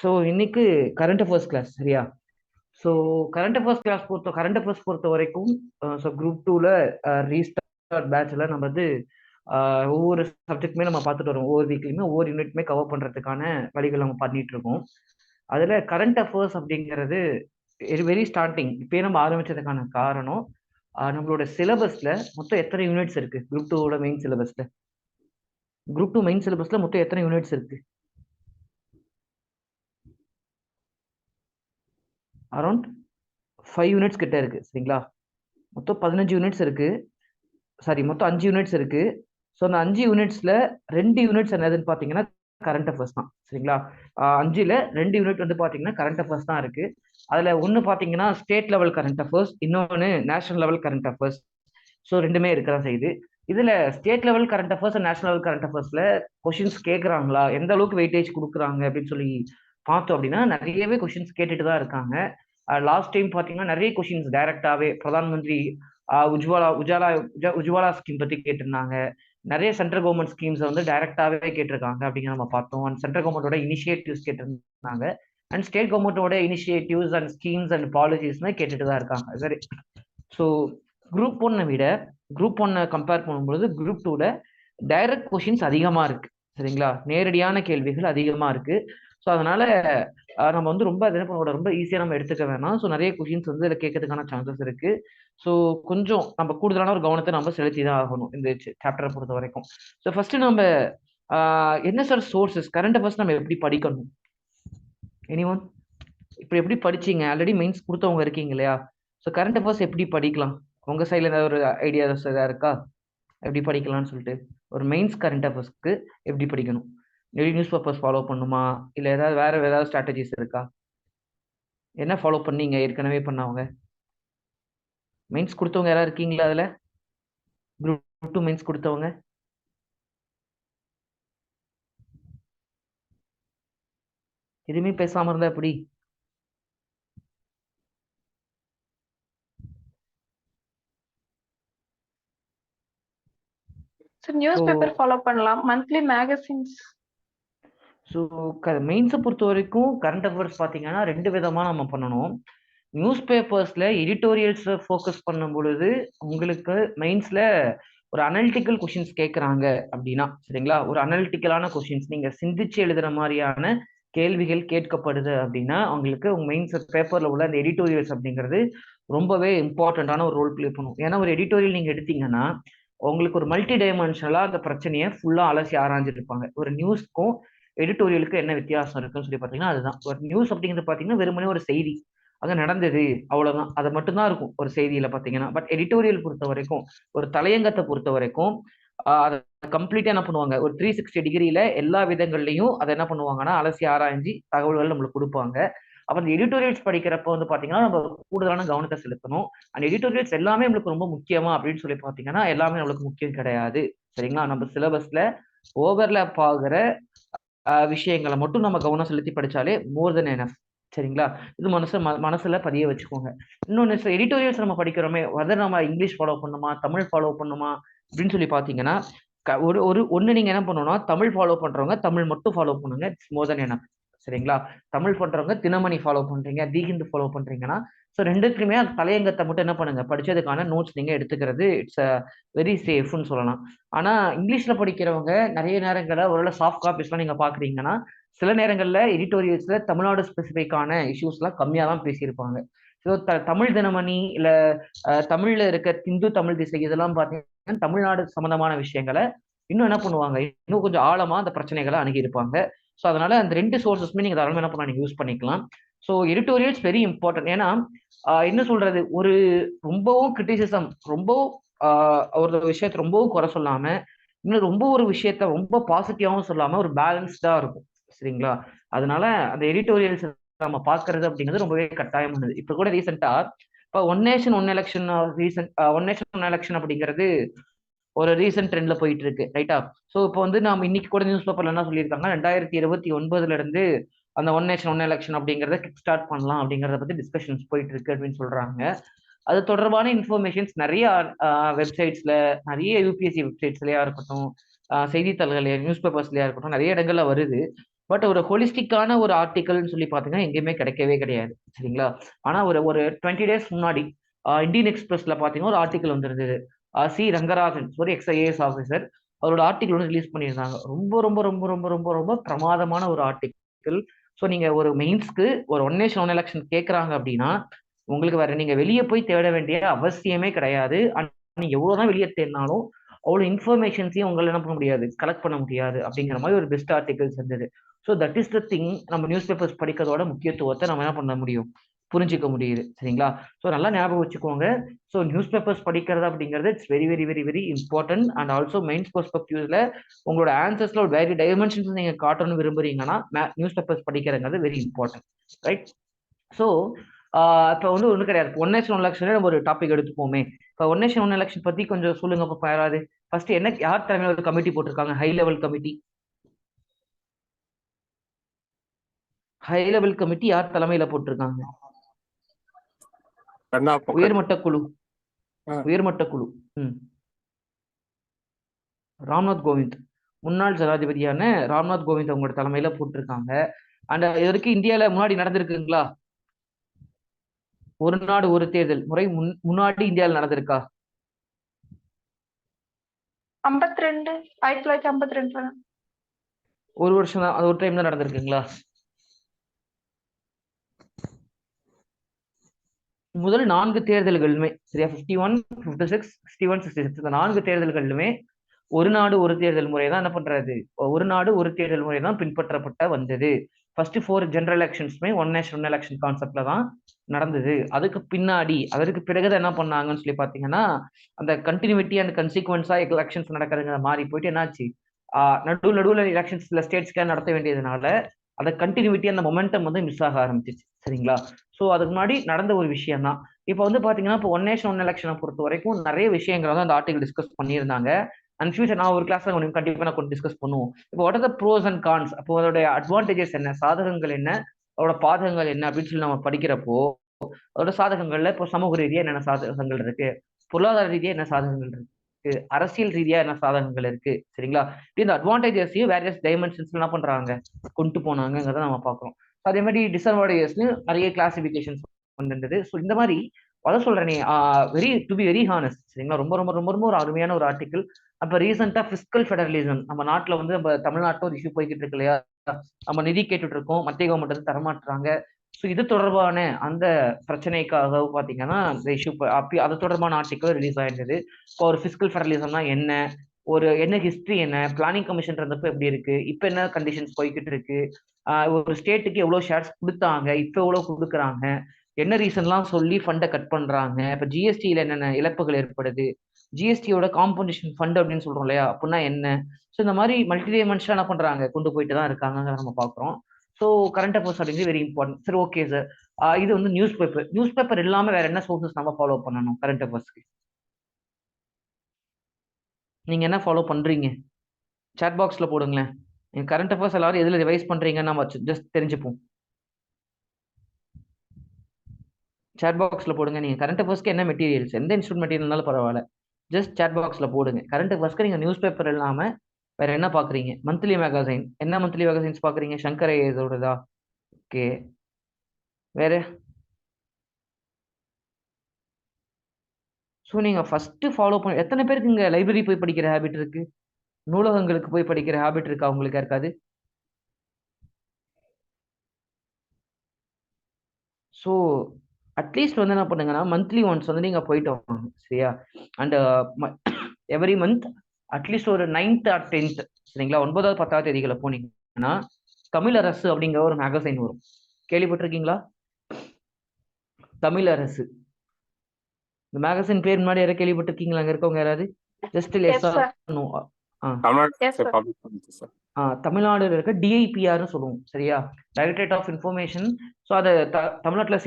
So இன்னைக்கு current affairs class சரியா? So current affairs பொறுத்த வரைக்கும் ஸோ குரூப் டூவில் ரீஸ்டார்ட் பேட்சில் நம்ம வந்து ஒவ்வொரு சப்ஜெக்ட்டுமே நம்ம பார்த்துட்டு வரோம். ஒவ்வொரு வீக்லையுமே ஒவ்வொரு யூனிட்மே கவர் பண்ணுறதுக்கான வழிகள் நம்ம பண்ணிட்டு இருக்கோம். அதில் கரண்ட் அஃபேர்ஸ் அப்படிங்கிறது வெரி ஸ்டார்டிங் இப்போயே நம்ம ஆரம்பிச்சதுக்கான காரணம் நம்மளோட சிலபஸில் மொத்தம் எத்தனை யூனிட்ஸ் இருக்குது? குரூப் டூவோட மெயின் சிலபஸில் மொத்தம் எத்தனை யூனிட்ஸ் இருக்குது? அரௌண்ட் 5 யூனிட்ஸ் கிட்ட இருக்கு சரிங்களா? மொத்தம் 15 யூனிட்ஸ் இருக்கு. மொத்தம் 5 யூனிட்ஸ் இருக்கு. ஸோ அந்த 5 யூனிட்ஸ்ல 2 யூனிட்ஸ் என்னதுன்னு பார்த்தீங்கன்னா கரண்ட் அஃபேர்ஸ் தான் சரிங்களா? 5ல் 2 யூனிட் வந்து பார்த்தீங்கன்னா கரண்ட் அஃபேர்ஸ் தான் இருக்கு. அதில் ஒன்று பார்த்தீங்கன்னா ஸ்டேட் லெவல் கரண்ட் அஃபேர்ஸ், இன்னொன்று national level current affairs. So ரெண்டுமே இருக்கதான் செய்யுது. இதுல state level current affairs national level current அஃபேர்ஸ்ல கொஷின்ஸ் கேட்குறாங்களா, எந்த அளவுக்கு வெயிட்டேஜ் கொடுக்குறாங்க அப்படின்னு சொல்லி பார்த்தோம் அப்படின்னா நிறையவே கொஷின்ஸ் கேட்டுட்டு தான் இருக்காங்க. லாஸ்ட் டைம் பார்த்தீங்கன்னா நிறைய கொஷின்ஸ் டைரக்டாவே பிரதான் மந்திரி உஜ்வாலா ஸ்கீம் பத்தி கேட்டிருந்தாங்க. நிறைய சென்ட்ரல் கவர்மெண்ட் ஸ்கீம்ஸ் வந்து டைரக்டாவே கேட்டிருக்காங்க அப்படிங்கிற நம்ம பார்த்தோம். அண்ட் சென்ட்ரல் கவர்மெண்டோட இனிஷியேட்டிவ்ஸ் கேட்டிருந்தாங்க. அண்ட் ஸ்டேட் கவர்மெண்டோட இனிஷியேட்டிவ்ஸ் அண்ட் ஸ்கீம்ஸ் அண்ட் பாலிசிஸ்மே கேட்டுட்டு தான் இருக்காங்க. சரி, ஸோ குரூப் ஒன்னை விட குரூப் ஒன்னை கம்பேர் பண்ணும்போது குரூப் டூல டைரக்ட் கொஷின்ஸ் அதிகமா இருக்கு சரிங்களா? நேரடியான கேள்விகள் அதிகமா இருக்கு. ஸோ அதனால நம்ம வந்து ரொம்ப ரொம்ப ஈஸியாக நம்ம எடுத்துக்க வேணாம். ஸோ நிறைய கொஷின்ஸ் வந்து இதில் கேட்கறதுக்கான சான்சஸ் இருக்கு. ஸோ கொஞ்சம் நம்ம கூடுதலான ஒரு கவனத்தை நம்ம செலுத்தி தான் ஆகணும் இந்த சாப்டரை பொறுத்த வரைக்கும். ஸோ ஃபர்ஸ்ட் நம்ம என்ன சார் சோர்சஸ் கரண்ட் அஃபேர்ஸ் நம்ம எப்படி படிக்கணும்? எனிஒன் இப்போ எப்படி படிச்சீங்க? ஆல்ரெடி மெயின்ஸ் கொடுத்தவங்க இருக்கீங்க இல்லையா? ஸோ கரண்ட் அஃபேர்ஸ் எப்படி படிக்கலாம்? உங்க சைட்ல ஏதாவது ஒரு ஐடியா ஏதாவது இருக்கா எப்படி படிக்கலாம்னு சொல்லிட்டு? ஒரு மெயின்ஸ் கரண்ட் அஃபேர்ஸ்க்கு எப்படி படிக்கணும்? நியூஸ் பேப்பர்ஸ் ஃபாலோ பண்ணுமா, இல்லை வேற ஏதாவது ஸ்ட்ராட்டஜிஸ் இருக்கா? என்ன ஃபாலோ பண்ணீங்க ஏற்கனவே பண்ணவங்க? மெயின்ஸ் கொடுத்தவங்க யாராவது இருக்கீங்களா அதில்? குரூப் 2 மெயின்ஸ் கொடுத்தவங்க எதுவுமே பேசாம இருந்தா எப்படி? நியூஸ் பேப்பர் ஃபாலோ பண்ணலாம், மந்த்லி மேகசின்ஸ். ஸோ மெயின்ஸை பொறுத்த வரைக்கும் கரண்ட் அஃபேர்ஸ் பார்த்தீங்கன்னா 2 விதமாக நம்ம பண்ணணும். நியூஸ் பேப்பர்ஸில் எடிட்டோரியல்ஸை ஃபோக்கஸ் பண்ணும் பொழுது உங்களுக்கு மெயின்ஸில் ஒரு அனலிட்டிக்கல் கொஷின்ஸ் கேட்குறாங்க அப்படின்னா சரிங்களா, ஒரு அனலிட்டிக்கலான கொஷின்ஸ் நீங்கள் சிந்திச்சு எழுதுகிற மாதிரியான கேள்விகள் கேட்கப்படுது அப்படின்னா உங்களுக்கு உங்கள் மெயின்ஸ் பேப்பரில் உள்ள அந்த எடிட்டோரியல்ஸ் அப்படிங்கிறது ரொம்பவே இம்பார்ட்டண்ட்டான ஒரு ரோல் பிளே பண்ணும். ஏன்னா ஒரு எடிட்டோரியல் நீங்கள் எடுத்தீங்கன்னா உங்களுக்கு ஒரு மல்டி டைமென்ஷனலாக அந்த பிரச்சனையை ஃபுல்லாக அலசி ஆராய்ஞ்சிருப்பாங்க. ஒரு நியூஸ்க்கும் எடிட்டோரியலுக்கு என்ன வித்தியாசம் இருக்குன்னு சொல்லி பார்த்தீங்கன்னா அதுதான். ஒரு நியூஸ் அப்படிங்கிறது பார்த்தீங்கன்னா வெறுமனே ஒரு செய்தி, அங்கே நடந்தது அவ்வளோதான், அது மட்டும்தான் இருக்கும் ஒரு செய்தியில பார்த்தீங்கன்னா. பட் எடிட்டோரியல் பொறுத்த வரைக்கும் ஒரு தலையங்கத்தை பொறுத்த வரைக்கும் அதை கம்ப்ளீட்டா என்ன பண்ணுவாங்க, ஒரு 360 டிகிரியில எல்லா விதங்கள்லையும் அதை என்ன பண்ணுவாங்கன்னா அலசி ஆராய்ஞ்சி தகவல்கள் நம்மளுக்கு கொடுப்பாங்க. அப்போ அந்த எடிட்டோரியல்ஸ் படிக்கிறப்ப வந்து பார்த்தீங்கன்னா நம்ம கூடுதலான கவனத்தை செலுத்தணும். அந்த எடிட்டோரியல்ஸ் எல்லாமே நம்மளுக்கு ரொம்ப முக்கியமா அப்படின்னு சொல்லி பார்த்தீங்கன்னா எல்லாமே நம்மளுக்கு முக்கியம் கிடையாது சரிங்களா? நம்ம சிலபஸ்ல ஓவர்லேப் ஆகிற விஷயங்களை மட்டும் நம்ம கவனம் செலுத்தி படிச்சாலே மோர் தென் எனஃப் சரிங்களா? இது மனசுல பதிய வச்சுக்கோங்க. இன்னொன்று எடிட்டோரியல்ஸ் நம்ம படிக்கிறோமே, அதை நம்ம இங்கிலீஷ் ஃபாலோ பண்ணுமா தமிழ் ஃபாலோ பண்ணுமா அப்படின்னு சொல்லி பார்த்தீங்கன்னா ஒன்று நீங்க என்ன பண்ணணும்னா தமிழ் ஃபாலோ பண்றவங்க தமிழ் மட்டும் ஃபாலோ பண்ணுங்க, இட்ஸ் மோர் தென் எனஃப் சரிங்களா? தமிழ் பண்றவங்க தினமணி ஃபாலோ பண்றீங்க, தி ஹிந்து ஃபாலோ பண்றீங்கன்னா ஸோ ரெண்டுத்துலையுமே அந்த தலையங்கத்தை மட்டும் என்ன பண்ணுங்க, படிச்சதுக்கான நோட்ஸ் நீங்க எடுத்துக்கிறது இட்ஸ் வெரி சேஃப்னு சொல்லலாம். ஆனா இங்கிலீஷ்ல படிக்கிறவங்க நிறைய நேரங்களில் ஒருவேளை சாஃப்ட் காப்பீஸ்லாம் நீங்க பாக்குறீங்கன்னா சில நேரங்கள்ல எடிட்டோரியல்ஸ்ல தமிழ்நாடு ஸ்பெசிஃபிக்கான இஷ்யூஸ்லாம் கம்மியாக தான் பேசியிருப்பாங்க. ஸோ தமிழ் தினமணி இல்ல தமிழ்ல இருக்க இந்து தமிழ் திசை இதெல்லாம் பார்த்தீங்கன்னா தமிழ்நாடு சம்பந்தமான விஷயங்களை இன்னும் என்ன பண்ணுவாங்க, இன்னும் கொஞ்சம் ஆழமா அந்த பிரச்சனைகளை அணுகியிருப்பாங்க. ஸோ அதனால அந்த 2 சோர்சஸ்மே நீங்க தாராளமாக என்ன பண்ணலாம், நீங்க யூஸ் பண்ணிக்கலாம். So editorials very important. ஏன்னா என்ன சொல்றது, ஒரு ரொம்பவும் கிரிட்டிசிசம் ரொம்பவும் ஒரு விஷயத்தை ரொம்பவும் குறை சொல்லாம இன்னும் ரொம்ப ஒரு விஷயத்த ரொம்ப பாசிட்டிவாகவும் சொல்லாம ஒரு பேலன்ஸ்டா இருக்கும் சரிங்களா? அதனால அந்த எடிட்டோரியல்ஸ் நம்ம பாக்குறது அப்படிங்கிறது ரொம்பவே கட்டாயம் பண்ணுது. இப்ப கூட ரீசெண்டா இப்போ ஒன் நேஷன் ஒன் எலெக்ஷன் அப்படிங்கிறது ஒரு ரீசென்ட் ட்ரெண்ட்ல போயிட்டு இருக்கு ரைட்டா? ஸோ இப்போ வந்து நம்ம இன்னைக்கு கூட நியூஸ் பேப்பர்ல என்ன சொல்லியிருக்காங்க, 2029 இருந்து அந்த ஒன் நேஷன் ஒன் எலெக்ஷன் அப்படிங்கிறத கிக் ஸ்டார்ட் பண்ணலாம் அப்படிங்கிறத பத்தி டிஸ்கஷன்ஸ் போயிட்டு இருக்கு அப்படின்னு சொல்றாங்க. அது தொடர்பான இன்ஃபர்மேஷன்ஸ் நிறைய வெப்சைட்ஸ்ல, நிறைய யூபிஎஸ்சி வெப்சைட்ஸ்லயா இருக்கட்டும், செய்தித்தாள்கள் நியூஸ் பேப்பர்ஸ்லயா இருக்கட்டும் நிறைய இடங்கள்ல வருது. பட் ஒரு ஹோலிஸ்டிக்கான ஒரு ஆர்டிக்கல்னு சொல்லி பார்த்தீங்கன்னா எங்கேயுமே கிடைக்கவே கிடையாது. சரிங்களா? ஆனா ஒரு ஒரு 20 டேஸ் முன்னாடி இந்தியன் எக்ஸ்பிரஸ்ல பார்த்தீங்கன்னா ஒரு ஆர்டிக்கல் வந்திருந்தது. சி ரங்கராஜன் ஒரு எக்ஸ்-ஐஏஎஸ் ஆஃபீஸர் அவரோட ஆர்டிக்கல் வந்து ரிலீஸ் பண்ணியிருந்தாங்க. ரொம்ப ரொம்ப ரொம்ப ரொம்ப ரொம்ப ரொம்ப பிரமாதமான ஒரு ஆர்டிக்கல். ஸோ நீங்க ஒரு மெயின்ஸ்க்கு ஒரு ஒன் நேஷன் ஒன் எலெக்ஷன் கேட்குறாங்க அப்படின்னா உங்களுக்கு வேற நீங்க வெளியே போய் தேட வேண்டிய அவசியமே கிடையாது. நீங்க எவ்வளவுதான் வெளியே தேடினாலும் அவ்வளவு இன்ஃபர்மேஷன்ஸையும் உங்களால என்ன பண்ண முடியாது, கலெக்ட் பண்ண முடியாது அப்படிங்கிற மாதிரி ஒரு பெஸ்ட் ஆர்டிகல்ஸ் இருந்தது. So that is the thing. நம்ம நியூஸ் பேப்பர்ஸ் படிக்கிறதோட முக்கியத்துவத்தை நம்ம என்ன பண்ண முடியும், புரிஞ்சிக்க முடியுது. சரிங்களா? ஸோ நல்லா ஞாபகம் வச்சுக்கோங்க. ஸோ நியூஸ் பேப்பர்ஸ் படிக்கிறது அப்படிங்கிறது it's very very very very important. And also mains பெர்ஸ்பெக்டிவ்ல உங்களோட ஆன்சர்ஸ்ல ஒரு வேறு டைமென்ஷன்ஸ் நீங்க காட்டணும்னு விரும்புறீங்கன்னா நியூஸ் பேப்பர்ஸ் படிக்கிறதுங்கிறது வெரி இம்பார்ட்டன்ட். ரைட்? ஸோ இப்போ வந்து ஒன்றும் கிடையாது. ஒன் நேஷன் ஒன் எலெக்ஷனே நம்ம ஒரு டாபிக் எடுத்துப்போமே. இப்போ ஒன் நேஷன் ஒன் எலெக்ஷன் பத்தி கொஞ்சம் சொல்லுங்க பாப்பா யாராவது. ஃபர்ஸ்ட் என்ன யார் தலைமையில் ஒரு கமிட்டி போட்டிருக்காங்க? High level committee. High level committee யார் தலைமையில போட்டிருக்காங்க? உயர்மட்ட குழு. உயர்மட்ட குழு. ராம்நாத் கோவிந்த், முன்னாள் ஜனாதிபதியான ராம்நாத் கோவிந்த் அவங்களோட தலைமையில போட்டிருக்காங்க. அண்ட் இது வரைக்கும் இந்தியால முன்னாடி நடந்திருக்குங்களா? ஒரு நாடு ஒரு தேர்தல் முறை முன்னாடி இந்தியாவில் நடந்திருக்கா? 52 1952 ஒரு வருஷம் தான், அது ஒரு டைம் தான் நடந்திருக்குங்களா? முதல் 4 தேர்தல்களுமே சரியா, 51, 56, 61, 66 இந்த 4 தேர்தல்களுமே ஒரு நாடு ஒரு தேர்தல் முறை தான் என்ன பண்றது, ஒரு நாடு ஒரு தேர்தல் முறை தான் பின்பற்றப்பட்ட வந்தது. ஃபர்ஸ்ட் 4 ஜெனரல் எலெக்ஷன்ஸ்மே ஒன் நேஷன் ஒன் எலெக்ஷன் கான்செப்ட்ல தான் நடந்தது. அதுக்கு பின்னாடி அதற்கு பிறகுதான் என்ன பண்ணாங்கன்னு சொல்லி பாத்தீங்கன்னா அந்த கண்டினியூட்டி அண்ட் கன்சிக்வன்ஸா எலெக்ஷன்ஸ் நடக்கிறதுங்கிற மாறி போயிட்டு என்னாச்சு, நடுவுல எலெக்ஷன்ஸ்ல ஸ்டேட்ஸ்க்கு நடத்த வேண்டியதுனால அந்த கண்டினியூட்டி அந்த மொமெண்டம் வந்து மிஸ் ஆக ஆரம்பிச்சிச்சு. சரிங்களா? ஸோ அதுக்கு முன்னாடி நடந்த ஒரு விஷயம் தான். இப்போ வந்து பாத்தீங்கன்னா இப்போ ஒன் நேஷன் ஒன் எலெக்ஷனை பொறுத்த வரைக்கும் நிறைய விஷயங்கள் வந்து அந்த ஆர்டிகல் டிஸ்கஸ் பண்ணியிருந்தாங்க. அண்ட் ஃபியூச்சர் நான் ஒரு கிளாஸ்ல கண்டிப்பா நான் டிஸ்கஸ் பண்ணுவோம். இப்போ what are the pros and cons, அப்போ அதோட அட்வான்டேஜஸ் என்ன, சாதகங்கள் என்ன, அதோட பாதகங்கள் என்ன அப்படின்னு சொல்லி நம்ம படிக்கிறப்போ அதோட சாதகங்கள்ல இப்போ சமூக ரீதியா என்னென்ன சாதகங்கள் இருக்கு, பொருளாதார ரீதியா என்ன சாதகங்கள் இருக்கு, அரசியல் ரீதியா என்ன சாதகங்கள் இருக்கு. சரிங்களா? இந்த அட்வான்டேஜஸையும் வேரியஸ் டைமென்ஷன்ஸ் என்ன பண்றாங்க, கொண்டு போனாங்கிறத நம்ம பார்க்கிறோம். அதே மாதிரி டிஸ்அட்வான்டேஜஸ்லயும் நிறைய கிளாசிபிகேஷன்ஸ் வந்துருந்தது. ஸோ இந்த மாதிரி அதான் சொல்றேனே, very to be very honest. சரிங்களா? ரொம்ப ரொம்ப ரொம்ப ரொம்ப ஒரு அருமையான ஒரு ஆர்டிக்கல். அப்ப ரீசெண்டா பிஸ்கல் ஃபெடரலிசம் நம்ம நாட்டுல வந்து நம்ம தமிழ்நாட்டில் ஒரு இஷ்யூ போய்கிட்டு இருக்கு இல்லையா, நம்ம நிதி கேட்டுட்டு இருக்கோம், மத்திய கவர்மெண்ட் வந்து தரமாட்டுறாங்க. ஸோ இது தொடர்பான அந்த பிரச்சனைக்காக பாத்தீங்கன்னா இந்த இஷ்யூ அது தொடர்பான ஆர்டிக்கல் ரிலீஸ் ஆயிருந்தது. இப்போ ஒரு பிஸ்கல் ஃபெடரலிசம்னா என்ன, ஒரு என்ன ஹிஸ்டரி, என்ன பிளானிங் கமிஷன் இருந்தப்ப எப்படி இருக்கு, இப்ப என்ன கண்டிஷன்ஸ் போய்கிட்டு இருக்கு, ஒரு ஸ்டேட்டுக்கு எவ்வளவு ஷேர்ஸ் கொடுத்தாங்க, இப்ப எவ்வளவு கொடுக்குறாங்க, என்ன ரீசன்லாம் சொல்லி ஃபண்டை கட் பண்றாங்க, இப்ப ஜிஎஸ்டியில என்னென்ன இழப்புகள் ஏற்படுது, ஜிஎஸ்டியோட காம்பன்சேஷன் ஃபண்ட் அப்படின்னு சொல்றோம் இல்லையா, அப்படின்னா என்ன. ஸோ இந்த மாதிரி மல்டி டைமென்ஷனா என்ன பண்றாங்க, கொண்டு போயிட்டு தான் இருக்காங்க நம்ம பாக்குறோம். ஸோ கரண்ட் அஃபேர்ஸ் அப்படிங்கிறது வெரி இம்பார்ட்டன்ட். சரி, ஓகே சார். இது வந்து நியூஸ் பேப்பர். நியூஸ் பேப்பர் இல்லாம வேற என்ன சோர்சஸ் நம்ம ஃபாலோ பண்ணணும் கரண்ட் அஃபேர்ஸ்க்கு? நீங்க என்ன ஃபாலோ பண்றீங்க? சாட் பாக்ஸ்ல போடுங்களேன். கரண்ட் அஃபேர்ஸ் எல்லாரும் எதுல ரிவைஸ் பண்றீங்கன்னு நம்ம ஜஸ்ட் தெரிஞ்சுப்போம். சாட் பாக்ஸ்ல போடுங்க. நீங்க கரண்ட் அஃபேர்ஸ்க்கு என்ன மெட்டீரியல்ஸ், எந்த இன்ஸ்டியூட் மெட்டீரியல் இருந்தாலும் பரவாயில்ல, ஜஸ்ட் சாட் பாக்ஸ்ல போடுங்க. கரண்ட் அஃபேர்ஸ்க்கு நீங்க நியூஸ் பேப்பர் இல்லாம வேற என்ன பாக்குறீங்க? Monthly magazine. என்ன மந்த்லி மேகசைன்ஸ் பாக்குறீங்க? சங்கர் ஐஏஎஸோடதா? ஓகே. வேற? ஸோ நீங்க ஃபர்ஸ்ட் ஃபாலோ பண்ண எத்தனை பேருக்கு இங்க லைப்ரரி போய் படிக்கிற ஹேபிட் இருக்கு? நூலகங்களுக்கு போய் படிக்கிற ஹேபிட் இருக்கா உங்களுக்கு யாருக்காது? ஸோ அட்லீஸ்ட் வந்து என்ன பண்ணுங்கன்னா மந்த்லி ஒன்ஸ் வந்து நீங்க போயிட்டு வாங்க. சரியா? அண்ட் எவ்ரி மந்த் அட்லீஸ்ட் ஒரு 9th ஆர் 10th, சரிங்களா, 9வது 10வது தேதிகளை போனீங்கன்னா தமிழ் அரசு அப்படிங்கிற ஒரு மேகசைன் வரும். கேள்விப்பட்டிருக்கீங்களா? தமிழ் அரசு. இந்த மேகசின் பேர் முன்னாடி யாராவது கேள்விப்பட்டிருக்கீங்களா அங்க இருக்கவங்க யாராவது? ஜஸ்ட் தமிழ்நாடுல இருக்க டிஐபிஆர்னு சொல்லுவோம். சரியா? Directorate of information. ஸோ அதை தமிழ்நாட்டுல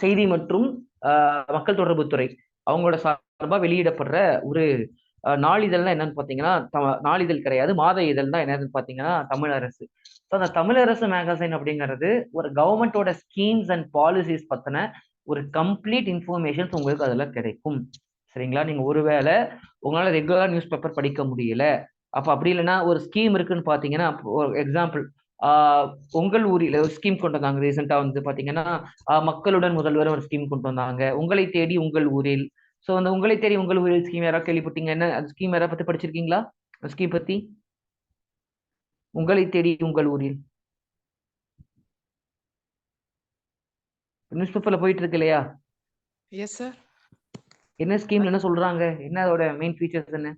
செய்தி மற்றும் மக்கள் தொடர்பு துறை அவங்களோட சார்பா வெளியிடப்படுற ஒரு நாளிதழ்னா என்னன்னு பாத்தீங்கன்னா நாளிதழ் கிடையாது, மாத இதழ் தான். என்னன்னு பாத்தீங்கன்னா தமிழ் அரசு. ஸோ அந்த தமிழ் அரசு மேகசைன் அப்படிங்கிறது ஒரு கவர்மெண்டோட ஸ்கீம்ஸ் அண்ட் பாலிசிஸ் பத்தின ஒரு கம்ப்ளீட் இன்ஃபர்மேஷன்ஸ் உங்களுக்கு அதுல கிடைக்கும். சரிங்களா? நீங்க ஒருவேளை உங்களால ரெகுலரா நியூஸ் பேப்பர் படிக்க முடியல, அப்ப அப்படி இல்லைன்னா ஒரு ஸ்கீம் இருக்குன்னு பாத்தீங்கன்னா, எக்ஸாம்பிள் உங்கள் ஊரில் ஒரு ஸ்கீம் கொண்டு வந்தாங்க ரீசெண்டா வந்து பாத்தீங்கன்னா, மக்களுடன் முதல்வர் ஒரு ஸ்கீம் கொண்டு வந்தாங்க. உங்களை தேடி உங்கள் ஊரில். சோ அந்த உங்களை தேடி உங்கள் ஊரில் ஸ்கீம் யாராவது கேள்விப்பட்டீங்க? என்ன அந்த ஸ்கீம் யாராவது பத்தி படிச்சிருக்கீங்களா? ஸ்கீம் பத்தி உங்களை தேடி உங்கள் ஊரில் நியூஸ் பேப்பர்ல போயிட்டு இருக்கு இல்லையா? Yes sir. என்ன ஸ்கீம்ல என்ன சொல்றாங்க? என்ன அதோட மெயின் ஃபீச்சர்ஸ் என்ன?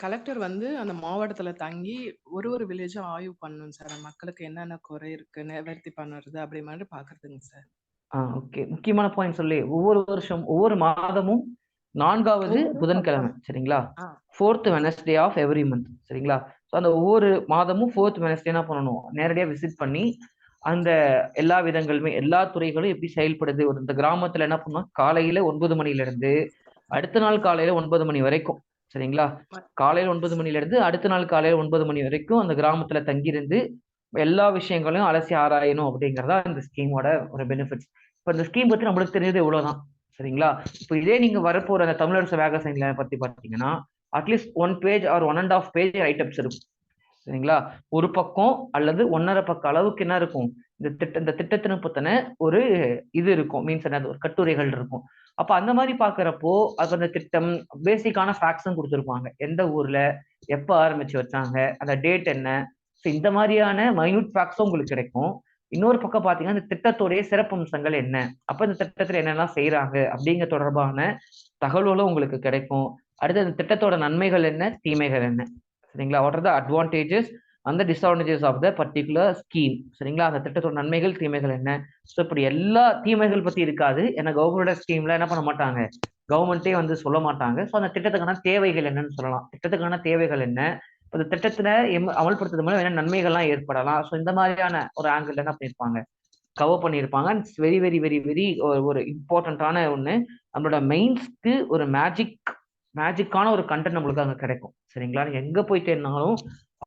கலெக்டர் வந்து அந்த மாவட்டத்துல தங்கி ஒரு வில்லேஜும் ஆய்வு பண்ணணும் சார். மக்களுக்கு என்னென்ன குறை இருக்கு, நிவர்த்தி பண்ணுறது அப்படி மாதிரி பார்க்கறதுங்க சார். ஓகே. முக்கியமான பாயிண்ட் சொல்லி ஒவ்வொரு வருஷம் ஒவ்வொரு மாதமும் 4வது புதன்கிழமை சரிங்களா? 4th Wednesday of every month சரிங்களா? ஸோ அந்த ஒவ்வொரு மாதமும் 4th வெனஸ்டே என்ன பண்ணணும், நேரடியாக விசிட் பண்ணி அந்த எல்லா விதங்களுமே எல்லா துறைகளும் எப்படி செயல்படுது ஒரு இந்த கிராமத்துல என்ன பண்ணுவோம், காலையில 9 மணில இருந்து அடுத்த நாள் காலையில 9 மணி வரைக்கும் சரிங்களா? காலையில 9 மணில இருந்து அடுத்த நாள் காலையில 9 மணி வரைக்கும் அந்த கிராமத்துல தங்கியிருந்து எல்லா விஷயங்களையும் அலசி ஆராயணும் அப்படிங்கறதா இந்த ஸ்கீமோட ஒரு பெனிஃபிட்ஸ். இப்ப இந்த ஸ்கீம் பத்தி நம்மளுக்கு தெரிஞ்சது இவ்வளவுதான் சரிங்களா? இப்போ இதே நீங்க வரப்போற அந்த தமிழரசு வேகசைன்ல பத்தி பாத்தீங்கன்னா at least 1 page R 1.5 page write-ups இருக்கும் சரிங்களா? ஒரு பக்கம் அல்லது 1.5 பக்க அளவுக்கு என்ன இருக்கும், இந்த திட்டத்தினை பத்தின ஒரு இது இருக்கும், மீன்ஸ் என்னது ஒரு கட்டுரைகள் இருக்கும். அப்ப அந்த மாதிரி பாக்குறப்போ அது அந்த திட்டம் பேசிக்கான ஃபேக்ட்ஸும் கொடுத்துருப்பாங்க. எந்த ஊர்ல எப்ப ஆரம்பிச்சு வச்சாங்க, அந்த டேட் என்ன, இந்த மாதிரியான மைன்யூட் ஃபேக்ட்ஸும் உங்களுக்கு கிடைக்கும். இன்னொரு பக்கம் பாத்தீங்கன்னா இந்த திட்டத்துடைய சிறப்பம்சங்கள் என்ன, அப்ப இந்த திட்டத்துல என்னெல்லாம் செய்யறாங்க அப்படிங்கிற தொடர்பான தகவல்களும் உங்களுக்கு கிடைக்கும். அடுத்து அந்த திட்டத்தோட நன்மைகள் என்ன, தீமைகள் என்ன சரிங்களா? வாட் ஆர் த அட்வான்டேஜஸ் அந்த disadvantages of the particular scheme சரிங்களா? அந்த திட்டத்தோட நன்மைகள் தீமைகள் என்ன. ஸோ இப்படி எல்லா தீமைகள் பத்தி இருக்காது, ஏன்னா கவர்மெண்டோட ஸ்கீம்ல என்ன பண்ண மாட்டாங்க, கவர்மெண்டே வந்து சொல்ல மாட்டாங்க. ஸோ அந்த திட்டத்துக்கான தேவைகள் என்னன்னு சொல்லலாம். திட்டத்துக்கான தேவைகள் என்ன, இந்த திட்டத்துல அமல்படுத்துறது மூலம் என்ன நன்மைகள்லாம் ஏற்படலாம். ஸோ இந்த மாதிரியான ஒரு ஆங்கிள் என்ன பண்ணியிருப்பாங்க, கவர் பண்ணியிருப்பாங்க. It's very very very very ஒரு இம்பார்ட்டன்டான ஒன்று. நம்மளோட மெயின்ஸ்க்கு ஒரு மேஜிக்கான ஒரு கண்டென்ட் நம்மளுக்கு அங்கே கிடைக்கும் சரிங்களா? நீங்க எங்க போய் தேடினாலும்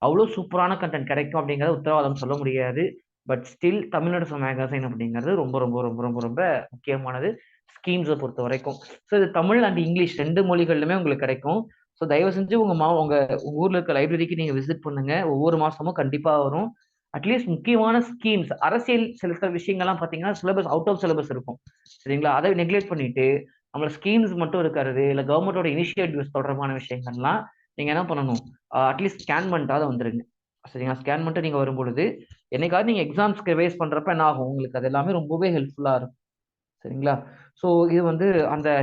அவ்வளோ சூப்பரான கண்டென்ட் கிடைக்கும் அப்படிங்கறது உத்தரவாதம் சொல்ல முடியாது. பட் ஸ்டில் தமிழ்நாடு மேகசைன் அப்படிங்கிறது ரொம்ப ரொம்ப ரொம்ப ரொம்ப ரொம்ப முக்கியமானது ஸ்கீம்ஸை பொறுத்த வரைக்கும். ஸோ இது தமிழ் அண்ட் இங்கிலீஷ் 2 மொழிகள்லுமே உங்களுக்கு கிடைக்கும். ஸோ தயவு செஞ்சு உங்க ஊர்ல இருக்க லைப்ரரிக்கு நீங்க விசிட் பண்ணுங்க. ஒவ்வொரு மாசமும் கண்டிப்பா வரும். அட்லீஸ்ட் முக்கியமான ஸ்கீம்ஸ் அரசியல் சில விஷயங்கள்லாம் பாத்தீங்கன்னா சிலபஸ் அவுட் ஆஃப் சிலபஸ் இருக்கும் சரிங்களா? அதை நெக்லெக்ட் பண்ணிட்டு நம்மள ஸ்கீம்ஸ் மட்டும் இருக்காது, இல்ல கவர்மெண்டோட இனிஷியேட்டிவ்ஸ் தொடர்பான விஷயங்கள்லாம் நீங்க என்ன பண்ணணும், அட்லீஸ்ட் ஸ்கேன் பண்ணிட்டாவது வந்துருங்க சரிங்களா? ஸ்கேன் பண்ணிட்டு நீங்க வரும்பொழுது என்னைக்காவது நீங்க எக்ஸாம்ஸ்க்கு ரிவைஸ் பண்றப்ப என்ன ஆகும், உங்களுக்கு அது எல்லாமே ரொம்பவே ஹெல்ப்ஃபுல்லா இருக்கும் சரிங்களா? ஸோ இது வந்து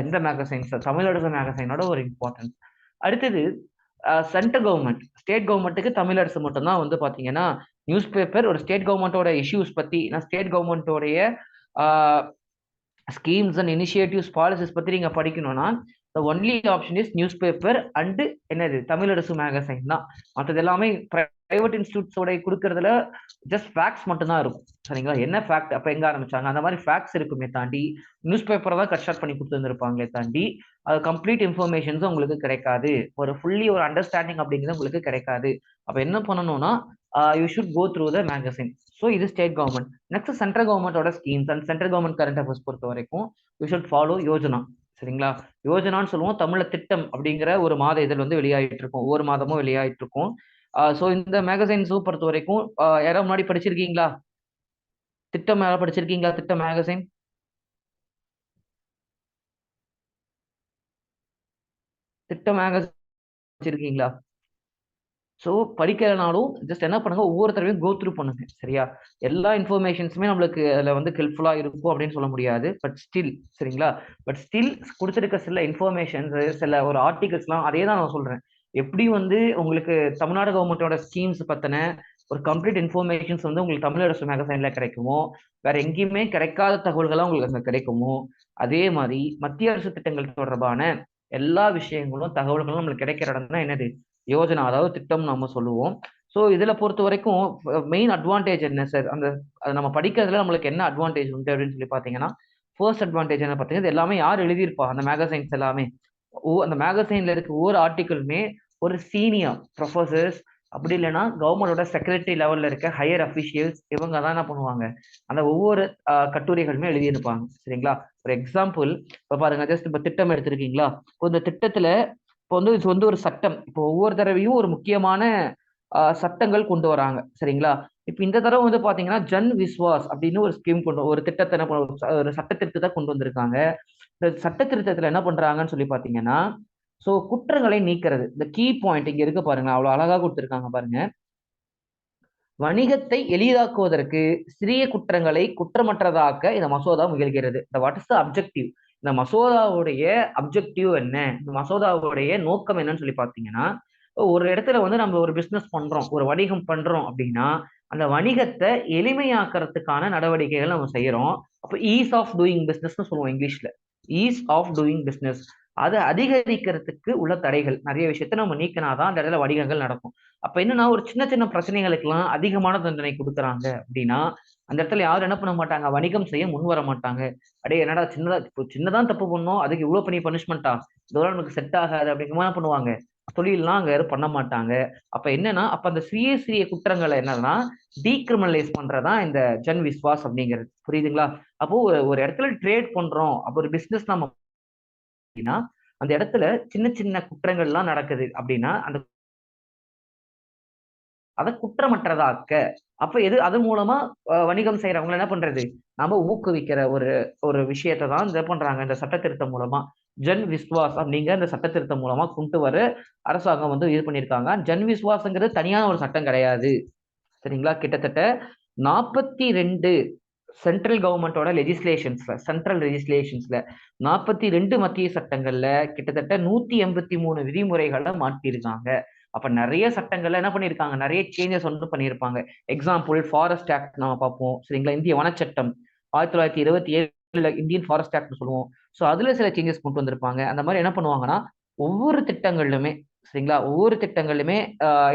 இந்த மேகசைன்ஸ் தமிழரசு மேகசைனோட ஒரு இம்பார்ட்டன்ஸ். அடுத்தது சென்ட்ரல் கவர்மெண்ட் ஸ்டேட் கவர்மெண்ட்டுக்கு தமிழரசு மட்டும்தான் வந்து பாத்தீங்கன்னா நியூஸ் பேப்பர் ஒரு ஸ்டேட் கவர்மெண்டோட இஷ்யூஸ் பத்தி, ஸ்டேட் கவர்மெண்டோடைய ஸ்கீம்ஸ் அண்ட் இனிஷியேட்டிவ்ஸ் பாலிசிஸ் பத்தி நீங்க படிக்கணும்னா the only option is news paper and என்னது தமிழரசு மேகசைன் தான். மற்றது எல்லாமே பிரைவேட் இன்ஸ்டியூட்ஸோட கொடுக்கறதுல ஜஸ்ட் ஃபேக்ட்ஸ் மட்டும்தான் இருக்கும் சரிங்களா? என்ன ஃபேக்ட் அப்ப எங்க ஆரம்பிச்சாங்க அந்த மாதிரி ஃபேக்ட்ஸ் இருக்குமே தாண்டி நியூஸ் பேப்பரை தான் கட் ஷார்ட் பண்ணி கொடுத்துருந்துருப்பாங்களே தாண்டி அது கம்ப்ளீட் இன்ஃபர்மேஷன்ஸ் உங்களுக்கு கிடைக்காது, ஒரு ஃபுல்லி ஒரு அண்டர்ஸ்டாண்டிங் அப்படிங்கிறது உங்களுக்கு கிடைக்காது. அப்ப என்ன பண்ணணும்னா you should go through the magazine. So இது ஸ்டேட் கவர்மெண்ட். நெக்ஸ்ட் சென்ட்ரல் கவர்மெண்டோட schemes and central government current affairs பொறுத்த வரைக்கும் யூ ஷுட் ஃபாலோ யோஜனா சரிங்களா? யோஜனான்னு சொல்லுவோம், தமிழ்ல திட்டம் அப்படிங்கிற ஒரு மாத இதழ் வந்து வெளியாயிட்டு இருக்கும், ஒவ்வொரு மாதமும் வெளியாயிட்டு இருக்கும். ஸோ இந்த மேகசைன்ஸும் பொறுத்த வரைக்கும் யாராவது முன்னாடி படிச்சிருக்கீங்களா? திட்டம் யாராவது படிச்சிருக்கீங்களா? திட்டம் மேகசைன் திட்டம் மேகசைன் படிச்சிருக்கீங்களா? ஸோ படிக்கிறனாலும் ஜஸ்ட் என்ன பண்ணுங்க, ஒவ்வொரு தடவையும் கோ த்ரூ பண்ணுங்க சரியா? எல்லா இன்ஃபர்மேஷன்ஸுமே நம்மளுக்கு அதில் வந்து ஹெல்ப்ஃபுல்லா இருக்கும் அப்படின்னு சொல்ல முடியாது. பட் ஸ்டில் சரிங்களா? பட் ஸ்டில் கொடுத்துருக்க சில இன்ஃபர்மேஷன்ஸ் சில ஒரு ஆர்டிகல்ஸ்லாம் அதே தான் நான் சொல்றேன். எப்படி வந்து உங்களுக்கு தமிழ்நாடு கவர்மெண்டோட ஸ்கீம்ஸ் பத்தின ஒரு கம்ப்ளீட் இன்ஃபர்மேஷன்ஸ் வந்து உங்களுக்கு தமிழரசு மேகசைன்ல கிடைக்குமோ, வேற எங்கேயுமே கிடைக்காத தகவல்கள்லாம் உங்களுக்கு அங்கே கிடைக்குமோ, அதே மாதிரி மத்திய அரசு திட்டங்கள் தொடர்பான எல்லா விஷயங்களும் தகவல்களும் நம்மளுக்கு கிடைக்கிற இடம் தான் என்னது, யோஜனா, அதாவது திட்டம் நம்ம சொல்லுவோம். ஸோ இதுல பொறுத்த வரைக்கும் மெயின் அட்வான்டேஜ் என்ன சார், அது நம்ம படிக்கிறதுல நம்மளுக்கு என்ன அட்வான்டேஜ் உண்டு அப்படின்னு சொல்லி பாத்தீங்கன்னா, ஃபர்ஸ்ட் அட்வான்டேஜ் என்ன பார்த்தீங்கன்னா, இது எல்லாமே யார் எழுதியிருப்பா அந்த மேகசைன்ஸ் எல்லாமே, அந்த மேகசைன்ல இருக்க ஒவ்வொரு ஆர்டிக்கிளுமே ஒரு சீனியர் ப்ரொஃபசர்ஸ் அப்படி இல்லைன்னா கவர்மெண்டோட செக்ரட்டரி லெவல்ல இருக்க ஹையர் அஃபிஷியல்ஸ் இவங்க தான் என்ன பண்ணுவாங்க, அந்த ஒவ்வொரு கட்டுரைகளுமே எழுதியிருப்பாங்க சரிங்களா? ஒரு எக்ஸாம்பிள் இப்ப பாருங்க, ஜஸ்ட் இப்ப திட்டம் எடுத்திருக்கீங்களா, இப்போ இந்த திட்டத்துல இப்போ வந்து இது வந்து ஒரு சட்டம். இப்போ ஒவ்வொரு தடவையும் ஒரு முக்கியமான சட்டங்கள் கொண்டு வராங்க, சரிங்களா? இப்ப இந்த தடவை வந்து பாத்தீங்கன்னா ஜன் விஸ்வாஸ் அப்படின்னு ஒரு ஸ்கீம் ஒரு திட்டத்தை ஒரு சட்ட திருத்தத்தை கொண்டு வந்திருக்காங்க. இந்த சட்ட திருத்தத்துல என்ன பண்றாங்கன்னு சொல்லி பாத்தீங்கன்னா, சோ குற்றங்களை நீக்கிறது. இந்த கீ பாயிண்ட் இங்க இருக்கு பாருங்க, அவ்வளவு அழகா கொடுத்திருக்காங்க பாருங்க. வணிகத்தை எளிதாக்குவதற்கு சிறிய குற்றங்களை குற்றமற்றதாக்க இந்த மசோதா முயல்கிறது. இந்த வாட் இஸ் த அப்ஜெக்டிவ்? இந்த மசோதாவுடைய அப்ஜெக்டிவ் என்ன? இந்த மசோதாவுடைய நோக்கம் என்னன்னு சொல்லி பாத்தீங்கன்னா, ஒரு இடத்துல வந்து நம்ம ஒரு பிசினஸ் பண்றோம், ஒரு வணிகம் பண்றோம் அப்படின்னா அந்த வணிகத்தை எளிமையாக்குறதுக்கான நடவடிக்கைகள் நம்ம செய்யறோம். அப்ப ஈஸ் ஆஃப் டூயிங் பிசினஸ்னு சொல்லுவோம் இங்கிலீஷ்ல. Ease of doing business. அதை அதிகரிக்கிறதுக்கு உள்ள தடைகள் நிறைய விஷயத்த நம்ம நீக்கினாதான் அந்த இடத்துல வணிகங்கள் நடக்கும். அப்ப என்னன்னா ஒரு சின்ன சின்ன பிரச்சனைகளுக்கெல்லாம் அதிகமான தண்டனை கொடுக்குறாங்க அப்படின்னா அந்த இடத்துல யாரும் என்ன பண்ண மாட்டாங்க, வணிகம் செய்ய முன் வர மாட்டாங்க. அடே என்னடா சின்னதா இப்போ சின்னதான் தப்பு பண்ணோம், அதுக்கு இவ்வளவு பண்ணி பனிஷ்மெண்டா, இதோட நமக்கு செட் ஆகாது அப்படிங்கிற என்ன பண்ணுவாங்க, தொழிலெல்லாம் அங்க யாரும் பண்ண மாட்டாங்க. அப்ப என்னன்னா அப்ப அந்த சிறிய சிறிய குற்றங்களை என்னன்னா டீக்ரிமினலைஸ் பண்றதா இந்த ஜன் விஸ்வாஸ் அப்படிங்கிறது. புரியுதுங்களா? அப்போ ஒரு இடத்துல ட்ரேட் பண்றோம், அப்போ ஒரு பிசினஸ் நம்ம அப்படின்னா அந்த இடத்துல சின்ன சின்ன குற்றங்கள்லாம் நடக்குது அப்படின்னா அந்த அதை குற்றமற்றதாக்க, அப்ப எது அது மூலமா வணிகம் செய்யறவங்க என்ன பண்றது, நாம ஊக்குவிக்கிற ஒரு ஒரு விஷயத்தை தான் இந்த பண்றாங்க இந்த சட்ட திருத்தம் மூலமா. ஜன் விஸ்வாஸ் அப்படிங்கிற இந்த சட்ட திருத்தம் மூலமா கொண்டு வர அரசாங்கம் வந்து இது பண்ணியிருக்காங்க. ஜன் விஸ்வாசங்கிறது தனியான ஒரு சட்டம் கிடையாது, சரிங்களா? கிட்டத்தட்ட 42 சென்ட்ரல் கவர்மெண்டோட சென்ட்ரல் லெஜிஸ்லேஷன்ஸ்ல 42 மத்திய சட்டங்கள்ல கிட்டத்தட்ட 183 விதிமுறைகளை மாற்றிருக்காங்க. அப்ப நிறைய சட்டங்கள்ல என்ன பண்ணிருக்காங்க, நிறைய சேஞ்சஸ் வந்து பண்ணியிருப்பாங்க. எக்ஸாம்பிள் ஃபாரஸ்ட் ஆக்ட் நாம பார்ப்போம், சரிங்களா? இந்திய வனச்சட்டம் 1927 இந்தியன் ஃபாரஸ்ட் ஆக்ட் சொல்லுவோம். ஸோ அதுல சில சேஞ்சஸ் கொண்டு வந்திருப்பாங்க. அந்த மாதிரி என்ன பண்ணுவாங்கன்னா ஒவ்வொரு திட்டங்கள்லுமே, சரிங்களா, ஒவ்வொரு திட்டங்கள்லுமே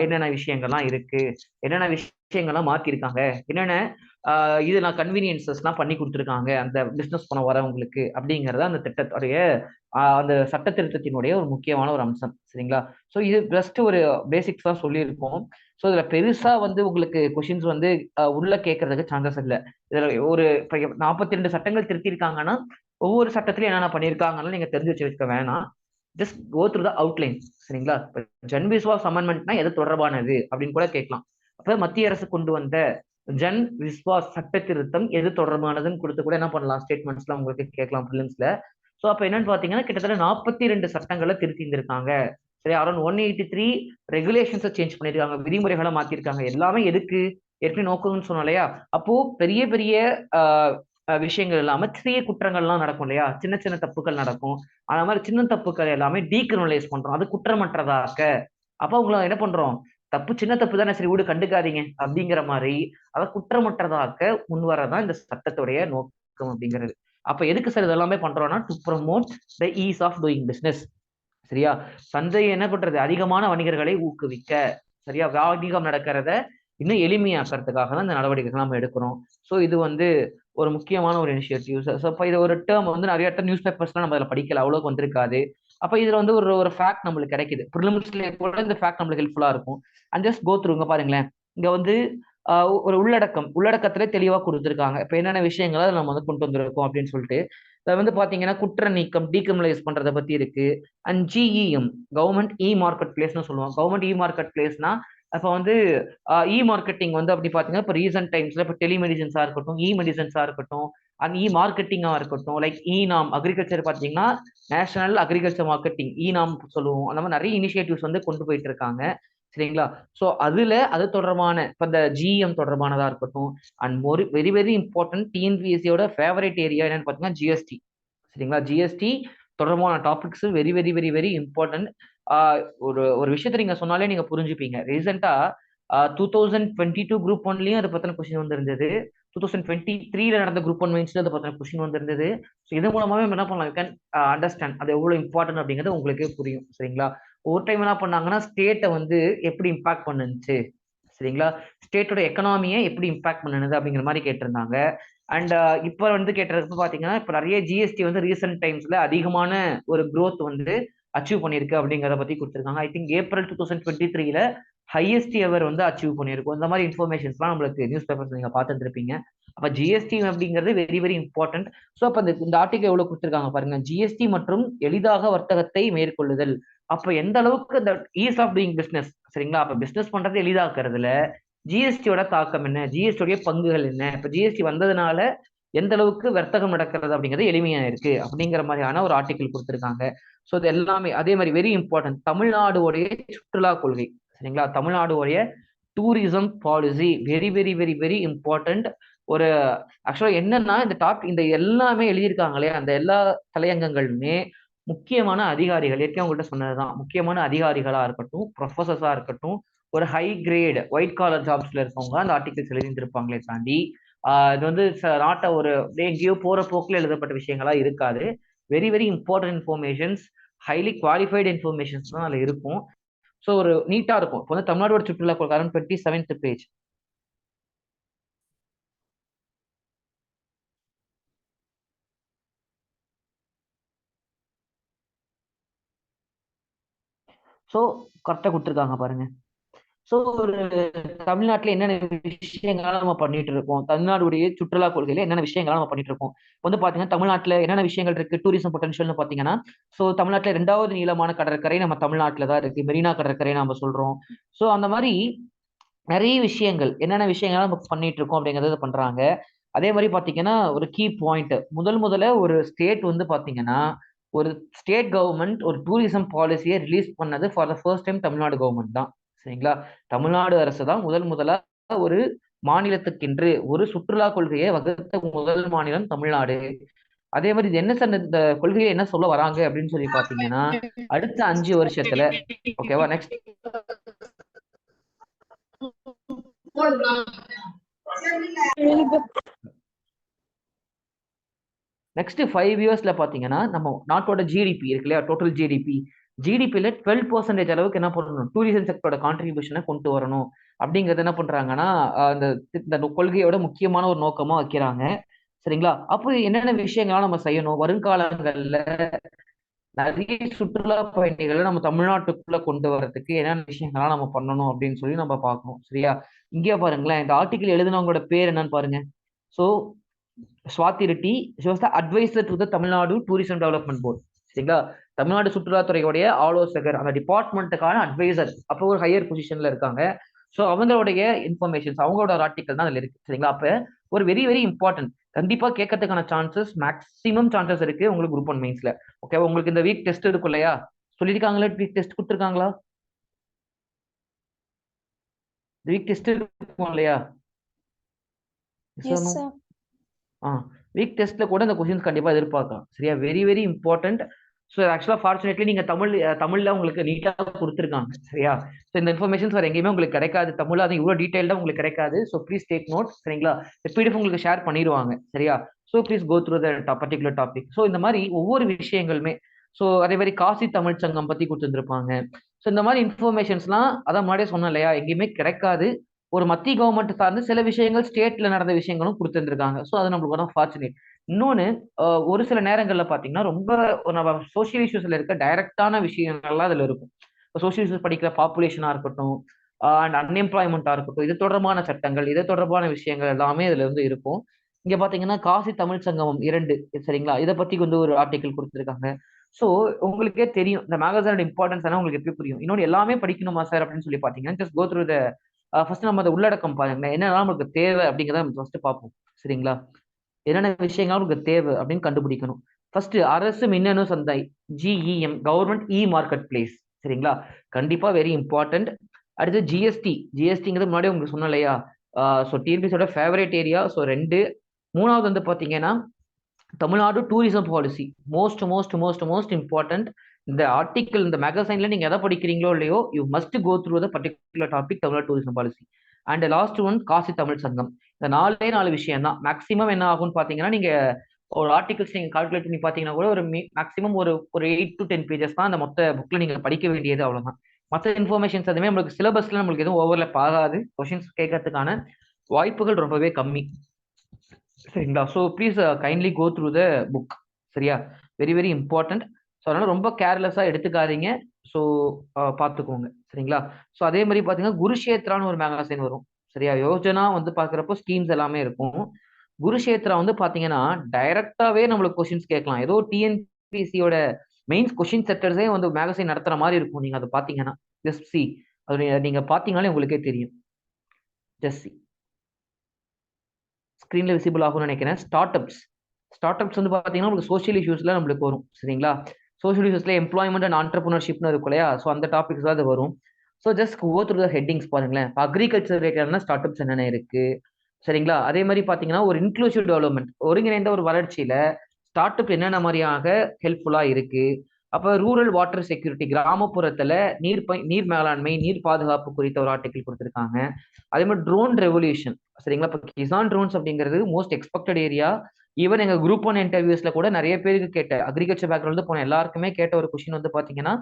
என்னென்ன விஷயங்கள்லாம் இருக்கு, என்னென்ன விஷயங்கள்லாம் மாத்திருக்காங்க, என்னென்ன இது நான் கன்வீனியன்சஸ்லாம் பண்ணி கொடுத்துருக்காங்க அந்த பிசினஸ் பண்ண வரவங்களுக்கு அப்படிங்கறத அந்த திட்டத்துடைய அந்த சட்ட திருத்தத்தினுடைய ஒரு முக்கியமான ஒரு அம்சம், சரிங்களா? ஸோ இது ஜஸ்ட் ஒரு பேசிக்ஸ் தான் சொல்லியிருக்கோம். ஸோ இதுல பெருசா வந்து உங்களுக்கு கொஷின்ஸ் வந்து உள்ள கேட்கறதுக்கு சான்சஸ் இல்லை. இதுல ஒரு 42 சட்டங்கள் திருத்திருக்காங்கன்னா ஒவ்வொரு சட்டத்திலையும் என்னென்ன பண்ணியிருக்காங்கன்னு நீங்க தெரிஞ்சு வச்சுக்க வேணாம். Just go through the outline, சரிங்களா? ஜன் விஸ்வாஸ் அமெண்ட்மெண்ட்னா எது தொடர்பானது அப்படின்னு கூட கேட்கலாம். அப்ப மத்திய அரசு கொண்டு வந்த ஜன் விஸ்வாஸ் சட்ட திருத்தம் எது தொடர்பானதுன்னு கொடுத்து கூட என்ன பண்ணலாம், ஸ்டேட்மெண்ட்ஸ்லாம் உங்களுக்கு கேட்கலாம் பிலிம்ஸ்ல. ஸோ அப்ப என்னன்னு பாத்தீங்கன்னா கிட்டத்தட்ட 42 சட்டங்களை திருத்தி இருந்திருக்காங்க. சரி, அரௌண்ட் 183 ரெகுலேஷன்ஸை சேஞ்ச் பண்ணிருக்காங்க, விதிமுறைகளை மாத்திருக்காங்க. எல்லாமே எதுக்கு, ஏற்கனவே நோக்கணும்னு சொன்னோம் இல்லையா? அப்போ பெரிய பெரிய விஷயங்கள் இல்லாம சிறிய குற்றங்கள்லாம் நடக்கும் இல்லையா, சின்ன சின்ன தப்புகள் நடக்கும். அந்த மாதிரி சின்ன தப்புகள் எல்லாமே டீக்ரிமினலைஸ் பண்றோம், அது குற்றமற்றதாக்க. அப்ப உங்களை என்ன பண்றோம், தப்பு சின்ன தப்பு தானே, சரி வீடு கண்டுக்காதீங்க அப்படிங்கிற மாதிரி அதை குற்றமற்றதாக்க முன்வரதான் இந்த சட்டத்துடைய நோக்கம் அப்படிங்கிறது. அப்ப எதுக்கு சார் இதெல்லாமே பண்றோம்னா to promote the ease of doing business. சரியா? சந்தையை என்ன பண்றது, அதிகமான வணிகர்களை ஊக்குவிக்க, சரியா, வணிகம் நடக்கிறத இன்னும் எளிமையாக்கிறதுக்காக தான் இந்த நடவடிக்கைகள் நம்ம எடுக்கிறோம். ஸோ இது வந்து ஒரு முக்கியமான ஒரு இனிஷியேட்டிவ். ஸோ இப்போ இது ஒரு டேர்ம் வந்து நிறைய நியூஸ் பேப்பர்ஸ்லாம் நம்ம அதில் படிக்கல, அவ்வளோக்கு வந்திருக்காது. அப்ப இதுல வந்து ஒரு ஒரு ஃபேக்ட் நம்மளுக்கு கிடைக்குது, ப்ரிலிமினரிஸ்ல கூட இந்த ஃபேக்ட் நம்மளுக்கு ஹெல்ப்ஃபுல்லா இருக்கும். அண்ட் ஜஸ்ட் கோ த்ரூங்க பாருங்களேன். இங்க வந்து ஒரு உள்ளடக்கத்துல தெளிவா கொடுத்துருக்காங்க. இப்ப என்னென்ன விஷயங்களை நம்ம வந்து கொண்டு வந்திருக்கோம் அப்படின்னு சொல்லிட்டு வந்து பாத்தீங்கன்னா குற்ற நீக்கம் டீக்ரிமினலைஸ் பண்றதை பத்தி இருக்கு. And GEM, government e market பிளேஸ்னு சொல்லுவோம். கவர்மெண்ட் இ மார்க்கெட் பிளேஸ்னா அப்ப வந்து இ மார்க்கெட்டிங் வந்து அப்படி பாத்தீங்கன்னா இப்போ ரீசென்ட் டைம்ஸ்ல இப்போ டெலிமெடிசன்ஸா இருக்கட்டும், இ மெடிசன்ஸா இருக்கட்டும், அண்ட் இ மார்க்கெட்டிங்கா இருக்கட்டும், லைக் இ நாம் அக்ரிகல்ச்சர் பாத்தீங்கன்னா நேஷனல் அக்ரிகல்ச்சர் மார்க்கெட்டிங் இ நாம் சொல்லுவோம். அந்த மாதிரி நிறைய இனிஷியேட்டிவ்ஸ் வந்து கொண்டு போயிட்டு இருக்காங்க, சரிங்களா? ஸோ அது தொடர்பான இப்போ இந்த ஜிஎம் தொடர்பானதா இருக்கட்டும். அண்ட் வெரி வெரி இம்பார்ட்டன்ட், டிஎன்பிஎஸ்சியோட ஃபேவரட் ஏரியா என்னன்னு பார்த்தீங்கன்னா ஜிஎஸ்டி, சரிங்களா? ஜிஎஸ்டி தொடர்பான topics very very very very important. ஒரு ஒரு விஷயத்த நீங்க சொன்னாலே நீங்க புரிஞ்சுப்பீங்க. ரீசெண்டா 2022 குரூப் ஒன்லயும் அதை பத்தின கொஸ்டின் வந்திருந்தது. 2023 நடந்த குரூப் ஒன் மெயின்ஸ்ல அதை பத்தின கொஸ்டின் வந்திருந்தது. ஸோ இது மூலமாவே என்ன பண்ணலாம், யூ கேன் அண்டர்ஸ்டாண்ட் அது எவ்வளவு இம்பார்ட்டன்ட் அப்படிங்கிறது உங்களுக்கே புரியும், சரிங்களா? ஒரு டைம் என்ன பண்ணாங்கன்னா ஸ்டேட்டை வந்து எப்படி இம்பாக்ட் பண்ணுச்சு, சரிங்களா, ஸ்டேட்டோட எக்கனாமியை எப்படி இம்பாக்ட் பண்ணுது அப்படிங்கிற மாதிரி கேட்டிருந்தாங்க. அண்ட் இப்ப வந்து கேட்டதுக்கு பாத்தீங்கன்னா இப்ப நிறைய ஜிஎஸ்டி வந்து ரீசென்ட் டைம்ஸ்ல அதிகமான ஒரு growth வந்து அச்சீவ் பண்ணிருக்கு அப்படிங்கிறத பத்தி கொடுத்துருக்காங்க. ஐ திங்க் ஏப்ரல் 2023ல ஹையஸ்ட் எவர் வந்து அச்சீவ் பண்ணியிருக்கும். இந்த மாதிரி இன்ஃபர்மேஷன்ஸ்லாம் நம்மளுக்கு நியூஸ் பேப்பர்ஸ் நீங்க பார்த்துட்டு இருப்பீங்க. அப்ப ஜிஎஸ்டி அப்படிங்கிறது வெரி வெரி இம்பார்ட்டன்ட். ஸோ அப்ப இந்த ஆர்டிகல் எவ்வளவு கொடுத்துருக்காங்க பாருங்க, ஜிஎஸ்டி மற்றும் எளிதாக வர்த்தகத்தை மேற்கொள்ளுதல். அப்ப எந்த அளவுக்கு இந்த ஈஸ் ஆஃப் டூயிங் பிசினஸ், சரிங்களா? அப்ப பிசினஸ் பண்றது எளிதாக்குறதுல ஜிஎஸ்டியோட தாக்கம் என்ன, ஜிஎஸ்டியோட பங்குகள் என்ன, இப்ப ஜிஎஸ்டி வந்ததுனால எந்த அளவுக்கு வர்த்தகம் நடக்கிறது அப்படிங்கிறது எளிமையா இருக்கு அப்படிங்கிற மாதிரியான ஒரு ஆர்டிக்கல் கொடுத்திருக்காங்க. ஸோ இது எல்லாமே அதே மாதிரி வெரி இம்பார்ட்டன்ட், தமிழ்நாடுடைய சுற்றுலா கொள்கை, சரிங்களா? தமிழ்நாடுடைய tourism policy very very very very important. ஒரு ஆக்சுவலா என்னன்னா இந்த இந்த எல்லாமே எழுதியிருக்காங்களே அந்த எல்லா தலையங்கங்களுமே முக்கியமான அதிகாரிகள், ஏற்கனவே உங்கள்கிட்ட சொன்னதுதான், முக்கியமான அதிகாரிகளா இருக்கட்டும், ப்ரொஃபசர்ஸா இருக்கட்டும், ஒரு ஹை கிரேட் ஒயிட் காலர் ஜாப்ஸ்ல இருக்கவங்க அந்த ஆர்டிகல்ஸ் எழுதியிருப்பாங்களே தாண்டி இது வந்து நாட்டை ஒரு எங்கேயோ போற போக்குல எழுதப்பட்ட விஷயங்களா இருக்காது. Very very important informations, highly qualified informations தான் அதுல இருக்கும். ஸோ ஒரு நீட்டா இருக்கும். இப்போ வந்து தமிழ்நாடோட சுற்றுலா கரண்ட் 27th பேஜ். ஸோ கரெக்டாக கொடுத்துருக்காங்க பாருங்க. ஸோ ஒரு தமிழ்நாட்டில் என்னென்ன விஷயங்கள்லாம் நம்ம பண்ணிட்டு இருக்கோம், தமிழ்நாடுடைய சுற்றுலா கொள்கையில என்னென்ன விஷயங்கள்லாம் நம்ம பண்ணிட்டு இருக்கோம் வந்து பாத்தீங்கன்னா, தமிழ்நாட்டில் என்னென்ன விஷயங்கள் இருக்கு டூரிசம் பொட்டன்ஷியல்னு பாத்தீங்கன்னா, ஸோ தமிழ்நாட்டில் 2வது நீளமான கடற்கரை நம்ம தமிழ்நாட்டில் தான் இருக்கு, மெரினா கடற்கரை நம்ம சொல்றோம். ஸோ அந்த மாதிரி நிறைய விஷயங்கள், என்னென்ன விஷயங்கள்லாம் நம்ம பண்ணிட்டு இருக்கோம் அப்படிங்கறத பண்றாங்க. அதே மாதிரி பாத்தீங்கன்னா ஒரு கீ பாயிண்ட், முதல்ல ஒரு ஸ்டேட் வந்து பாத்தீங்கன்னா ஒரு ஸ்டேட் கவர்மெண்ட் ஒரு டூரிசம் பாலிசியை ரிலீஸ் பண்ணது for the first time Tamil Nadu government தான், சரிங்களா? தமிழ்நாடு அரசு தான் முதலா ஒரு மாநிலத்துக்கென்று ஒரு சுற்றுலா கொள்கையை வகுத்த முதல் மாநிலம் தமிழ்நாடு. அதே மாதிரி இது என்ன சார் இந்த கொள்கையை என்ன சொல்ல வராங்க அப்படின்னு சொல்லி பாத்தீங்கன்னா, அடுத்த 5 வருஷத்துல, ஓகேவா, நெக்ஸ்ட் 5 இயர்ஸ்ல பாத்தீங்கன்னா நம்ம நாட்டோட ஜிடிபி இருக்கு இல்லையா, டோட்டல் ஜிடிபியில 12% அளவுக்கு என்ன பண்ணணும், டூரிசம் செக்டரோட கான்ட்ரிபியூஷனை கொண்டு வரணும் அப்படிங்கறது என்ன பண்றாங்கன்னா இந்த கொள்கையோட முக்கியமான ஒரு நோக்கமா வைக்கிறாங்க, சரிங்களா? அப்போ என்னென்ன விஷயங்கள்லாம் நம்ம செய்யணும் வருங்காலங்கள்ல நிறைய சுற்றுலா பயணிகளை நம்ம தமிழ்நாட்டுக்குள்ள கொண்டு வர்றதுக்கு என்னென்ன விஷயங்கள்லாம் நம்ம பண்ணணும் அப்படின்னு சொல்லி நம்ம பார்க்கணும், சரியா? இங்கே பாருங்களேன், இந்த ஆர்டிகிள் எழுதினவங்களோட பேர் என்னன்னு பாருங்க. So Swathi Reddy, she was the advisor to the Tamil Nadu tourism development board, சரிங்களா? தமிழ்நாடு சுற்றுலாத்துறையுடைய ஆலோசகர், அந்த டிபார்ட்மெண்ட்டுக்கான அட்வைசர், அப்போ ஒரு ஹையர் பொசிஷன்ல இருக்காங்க. ஸோ அவங்களுடைய இன்ஃபர்மேஷன்ஸ், அவங்களோட ஆர்டிக்கல் தான் அதுல இருக்கு, சரிங்களா? அப்ப ஒரு வெரி வெரி இம்பார்ட்டன்ட், கண்டிப்பா கேட்கறதுக்கான சான்சஸ் மேக்ஸிமம் சான்சஸ் இருக்கு உங்களுக்கு குரூப் 1 மெயின்ஸ்ல. ஓகே, உங்களுக்கு இந்த வீக் டெஸ்ட் இருக்கும் இல்லையா, சொல்லியிருக்காங்களா? வீக் டெஸ்ட் கொடுத்துருக்காங்களா? வீக் டெஸ்ட் இருக்கும் இல்லையா? வீக் டெஸ்ட்ல கூட இந்த கொஸ்டின்ஸ் கண்டிப்பா எதிர்பார்க்கலாம், சரியா? Very very important. ஸோ ஆக்சுவலா ஃபார்ச்சுனேட்லி நீங்க தமிழ்ல உங்களுக்கு நீட்டா கொடுத்துருக்காங்க, சரியா? ஸோ இந்த இன்ஃபர்மேஷன்ஸ் வேற எங்கேயுமே உங்களுக்கு கிடைக்காது, தமிழ்ல அது இவ்வளவு டீடைல்டா உங்களுக்கு கிடைக்காது. ஸோ ப்ளீஸ் டேக் நோட், சரிங்களா? பிடிஎஃப் உங்களுக்கு ஷேர் பண்ணிடுவாங்க, சரியா? So please go through the particular topic. So இந்த மாதிரி ஒவ்வொரு விஷயங்களுமே, ஸோ அதே மாதிரி காசி தமிழ் சங்கம் பத்தி கொடுத்துருப்பாங்க. ஸோ இந்த மாதிரி இன்ஃபர்மேஷன்ஸ்லாம் அதான் முன்னாடியே சொன்னேன் இல்லையா, எங்கேயுமே கிடைக்காது. ஒரு மத்திய கவர்மெண்ட் சார்ந்து சில விஷயங்கள் ஸ்டேட்ல நடந்த விஷயங்களும் கொடுத்துருக்காங்க. ஸோ அது நம்மளுக்கு ஒரு ஃபார்ச்சுனேட். இன்னொன்னு, ஒரு சில நேரங்கள்ல பாத்தீங்கன்னா ரொம்ப நம்ம சோசியல் இஷ்யூஸ்ல இருக்க டைரக்டான விஷயங்கள்லாம் அதுல இருக்கும். சோசியல் இஷ்யூஸ் படிக்கிற பாப்புலேஷனா இருக்கட்டும், அண்ட் அன்எம்ப்ளாய்மெண்டா இருக்கட்டும், இது தொடர்பான சட்டங்கள், இது தொடர்பான விஷயங்கள் எல்லாமே இதுல இருந்து இருக்கும். இங்க பாத்தீங்கன்னா காசி தமிழ் சங்கமம் 2, சரிங்களா? இதை பத்தி வந்து ஒரு ஆர்டிகல் கொடுத்துருக்காங்க. ஸோ உங்களுக்கே தெரியும் இந்த மேகசனோட இம்பார்ட்டன்ஸ் எல்லாம் உங்களுக்கு எப்படி புரியும். இன்னொன்று எல்லாமே படிக்கணுமா சார் அப்படின்னு சொல்லி பாத்தீங்கன்னா, just go through the first நம்ம அதை உள்ளடக்கம் பாருங்க, என்னெல்லாம் நமக்கு தேவை அப்படிங்கிறத நம்ம ஃபர்ஸ்ட் பார்ப்போம், சரிங்களா? என்னென்ன விஷயங்கள் உங்களுக்கு தேவை அப்படின்னு கண்டுபிடிக்கணும். ஃபர்ஸ்ட் அரசு மின்னணு சந்தை, GEM, government e market place, சரிங்களா? கண்டிப்பா வெரி இம்பார்ட்டன்ட். அடுத்து ஜிஎஸ்டிங்கிறது முன்னாடி உங்களுக்கு சொன்னோம் இல்லையா, ஸோ டிஎன்பிசியோட ஃபேவரட் ஏரியா. ஸோ 2. 3வது வந்து பாத்தீங்கன்னா Tamil Nadu tourism policy, most most most most important. இந்த ஆர்டிக்கல், இந்த மேகசைன்ல நீங்க எதை படிக்கிறீங்களோ இல்லையோ, you must go through the particular topic Tamil Nadu tourism policy. And last one Kashi Tamil Sangam. இந்த 4 விஷயம் தான். மேக்ஸிமம் என்ன ஆகும்னு பாத்தீங்கன்னா, நீங்க ஒரு ஆர்டிகல்ஸ் நீங்க கால்குலேட் பண்ணி பாத்தீங்கன்னா கூட ஒரு மேக்ஸிமம் ஒரு 8 to 10 பேஜஸ் தான் அந்த மொத்த புக்ல நீங்க படிக்க வேண்டியது, அவ்வளவுதான். மற்ற இன்ஃபர்மேஷன்ஸ் எதுவுமே நம்மளுக்கு சிலபஸ்ல நம்மளுக்கு எதுவும் ஓவர்லப் ஆகாது, கொஸ்டின்ஸ் கேட்கறதுக்கான வாய்ப்புகள் ரொம்பவே கம்மி, சரிங்களா? So please kindly go through the book, சரியா? Very very important. ஸோ அதனால ரொம்ப கேர்லெஸ்ஸா எடுத்துக்காதீங்க. ஸோ பார்த்துக்கோங்க, சரிங்களா? ஸோ அதே மாதிரி பார்த்தீங்கன்னா குருஷேத்ரான்னு ஒரு மேகசைன் வரும், சரியா? யோஜனா வந்து பார்க்குறப்போ ஸ்கீம்ஸ் எல்லாமே இருக்கும். குருஷேத்ரா வந்து பார்த்தீங்கன்னா டைரக்டாவே நம்மளுக்கு கொஸ்டின்ஸ் கேட்கலாம். ஏதோ டிஎன்பிசியோட மெயின்ஸ் கொஸ்டின் செட்டர்ஸே வந்து மேகசைன் நடத்துற மாதிரி இருக்கும். நீங்க அதை பாத்தீங்கன்னா ஜஸ்ட் சி, அது நீங்க பாத்தீங்கன்னாலே உங்களுக்கே தெரியும். ஜஸ்ட் சி, ஸ்க்ரீன்ல விசிபிள் ஆகும்னு நினைக்கிறேன். ஸ்டார்ட் அப்ஸ் வந்து பாத்தீங்கன்னா உங்களுக்கு சோஷியல் இஷ்யூஸ்ல நம்மளுக்கு வரும். சரிங்களா? சோஷியல் இஷ்யூஸ்ல எம்ப்ளாய்மெண்ட் அண்ட் ஆண்டர்பிரினர்ஷிப்னு இருக்கும் இல்லையா? ஸோ அந்த டாபிக்ஸ் தான் அது வரும். So just go through the headings பாருங்களேன். அக்ரிகல்ச்சர் ரிலேட்டடான ஸ்டார்ட் அப்ஸ் என்னென்ன இருக்கு, சரிங்களா? அதே மாதிரி பாத்தீங்கன்னா ஒரு இன்க்ளூசிவ் டெவலப்மெண்ட், ஒருங்கிணைந்த ஒரு வளர்ச்சியில ஸ்டார்ட் அப் என்னென்ன மாதிரியாக ஹெல்ப்ஃபுல்லா இருக்கு. அப்ப ரூரல் வாட்டர் செக்யூரிட்டி, கிராமப்புறத்துல நீர் மேலாண்மை, நீர் பாதுகாப்பு குறித்த ஒரு ஆர்டிகல் கொடுத்திருக்காங்க. அதே மாதிரி ட்ரோன் ரெவல்யூஷன், சரிங்களா? இப்போ கிசான் ட்ரோன்ஸ் அப்படிங்கிறது மோஸ்ட் எக்ஸ்பெக்டட் ஏரியா. ஈவன் எங்க குரூப் 1 இன்டர்வியூஸ்ல கூட நிறைய பேருக்கு கேட்ட, அக்ரிகல்ச்சர் பேக்ரவுண்ட் போன எல்லாருக்குமே கேட்ட ஒரு கொஸ்டின் வந்து பாத்தீங்கன்னா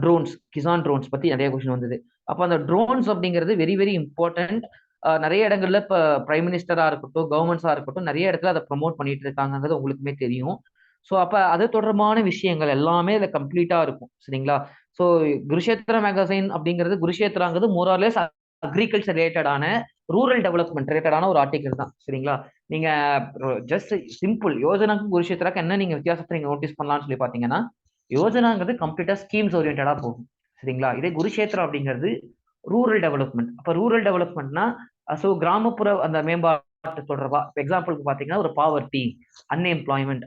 ட்ரோன்ஸ், கிசான் ட்ரோன்ஸ் பத்தி நிறைய கொஸ்டின் வந்தது. அப்ப அந்த ட்ரோன்ஸ் அப்படிங்கிறது வெரி வெரி இம்பார்ட்டன்ட். நிறைய இடங்கள்ல இப்ப பிரைம் மினிஸ்டரா இருக்கட்டும், கவர்மெண்ட்ஸா இருக்கட்டும், நிறைய இடத்துல அதை ப்ரொமோட் பண்ணிட்டு இருக்காங்கிறது உங்களுக்குமே தெரியும். ஸோ அப்ப அது தொடர்பான விஷயங்கள் எல்லாமே இதுல கம்ப்ளீட்டா இருக்கும். சரிங்களா? ஸோ குருஷேத்ரா மேகசைன் அப்படிங்கிறது, குருஷேத்ராங்கிறது மோரார்லெஸ் அக்ரிகல்ச்சர் ரிலேட்டடான, ரூரல் டெவலப்மெண்ட் ரிலேட்டடான ஒரு ஆர்டிகல் தான். சரிங்களா? நீங்க ஜஸ்ட் சிம்பிள் யோஜனாக்கும் குருஷேத்ராக்கு என்ன நீங்க வித்தியாசத்தை நீங்க நோட்டீஸ் பண்ணலாம்னு சொல்லி பாத்தீங்கன்னா, யோஜனாங்கிறது கம்ப்ளீட்டா ஸ்கீம்ஸ் ஓரியன்டா போகும். சரிங்களா? இதே குருஷேத்ரா அப்படிங்கிறது ரூரல் டெவலப்மெண்ட். அப்ப ரூரல் டெவலப்மெண்ட்னா ஸோ கிராமப்புற அந்த மேம்பாட்டு தொடர்பா, எக்ஸாம்பிளுக்கு பாத்தீங்கன்னா ஒரு poverty, unemployment,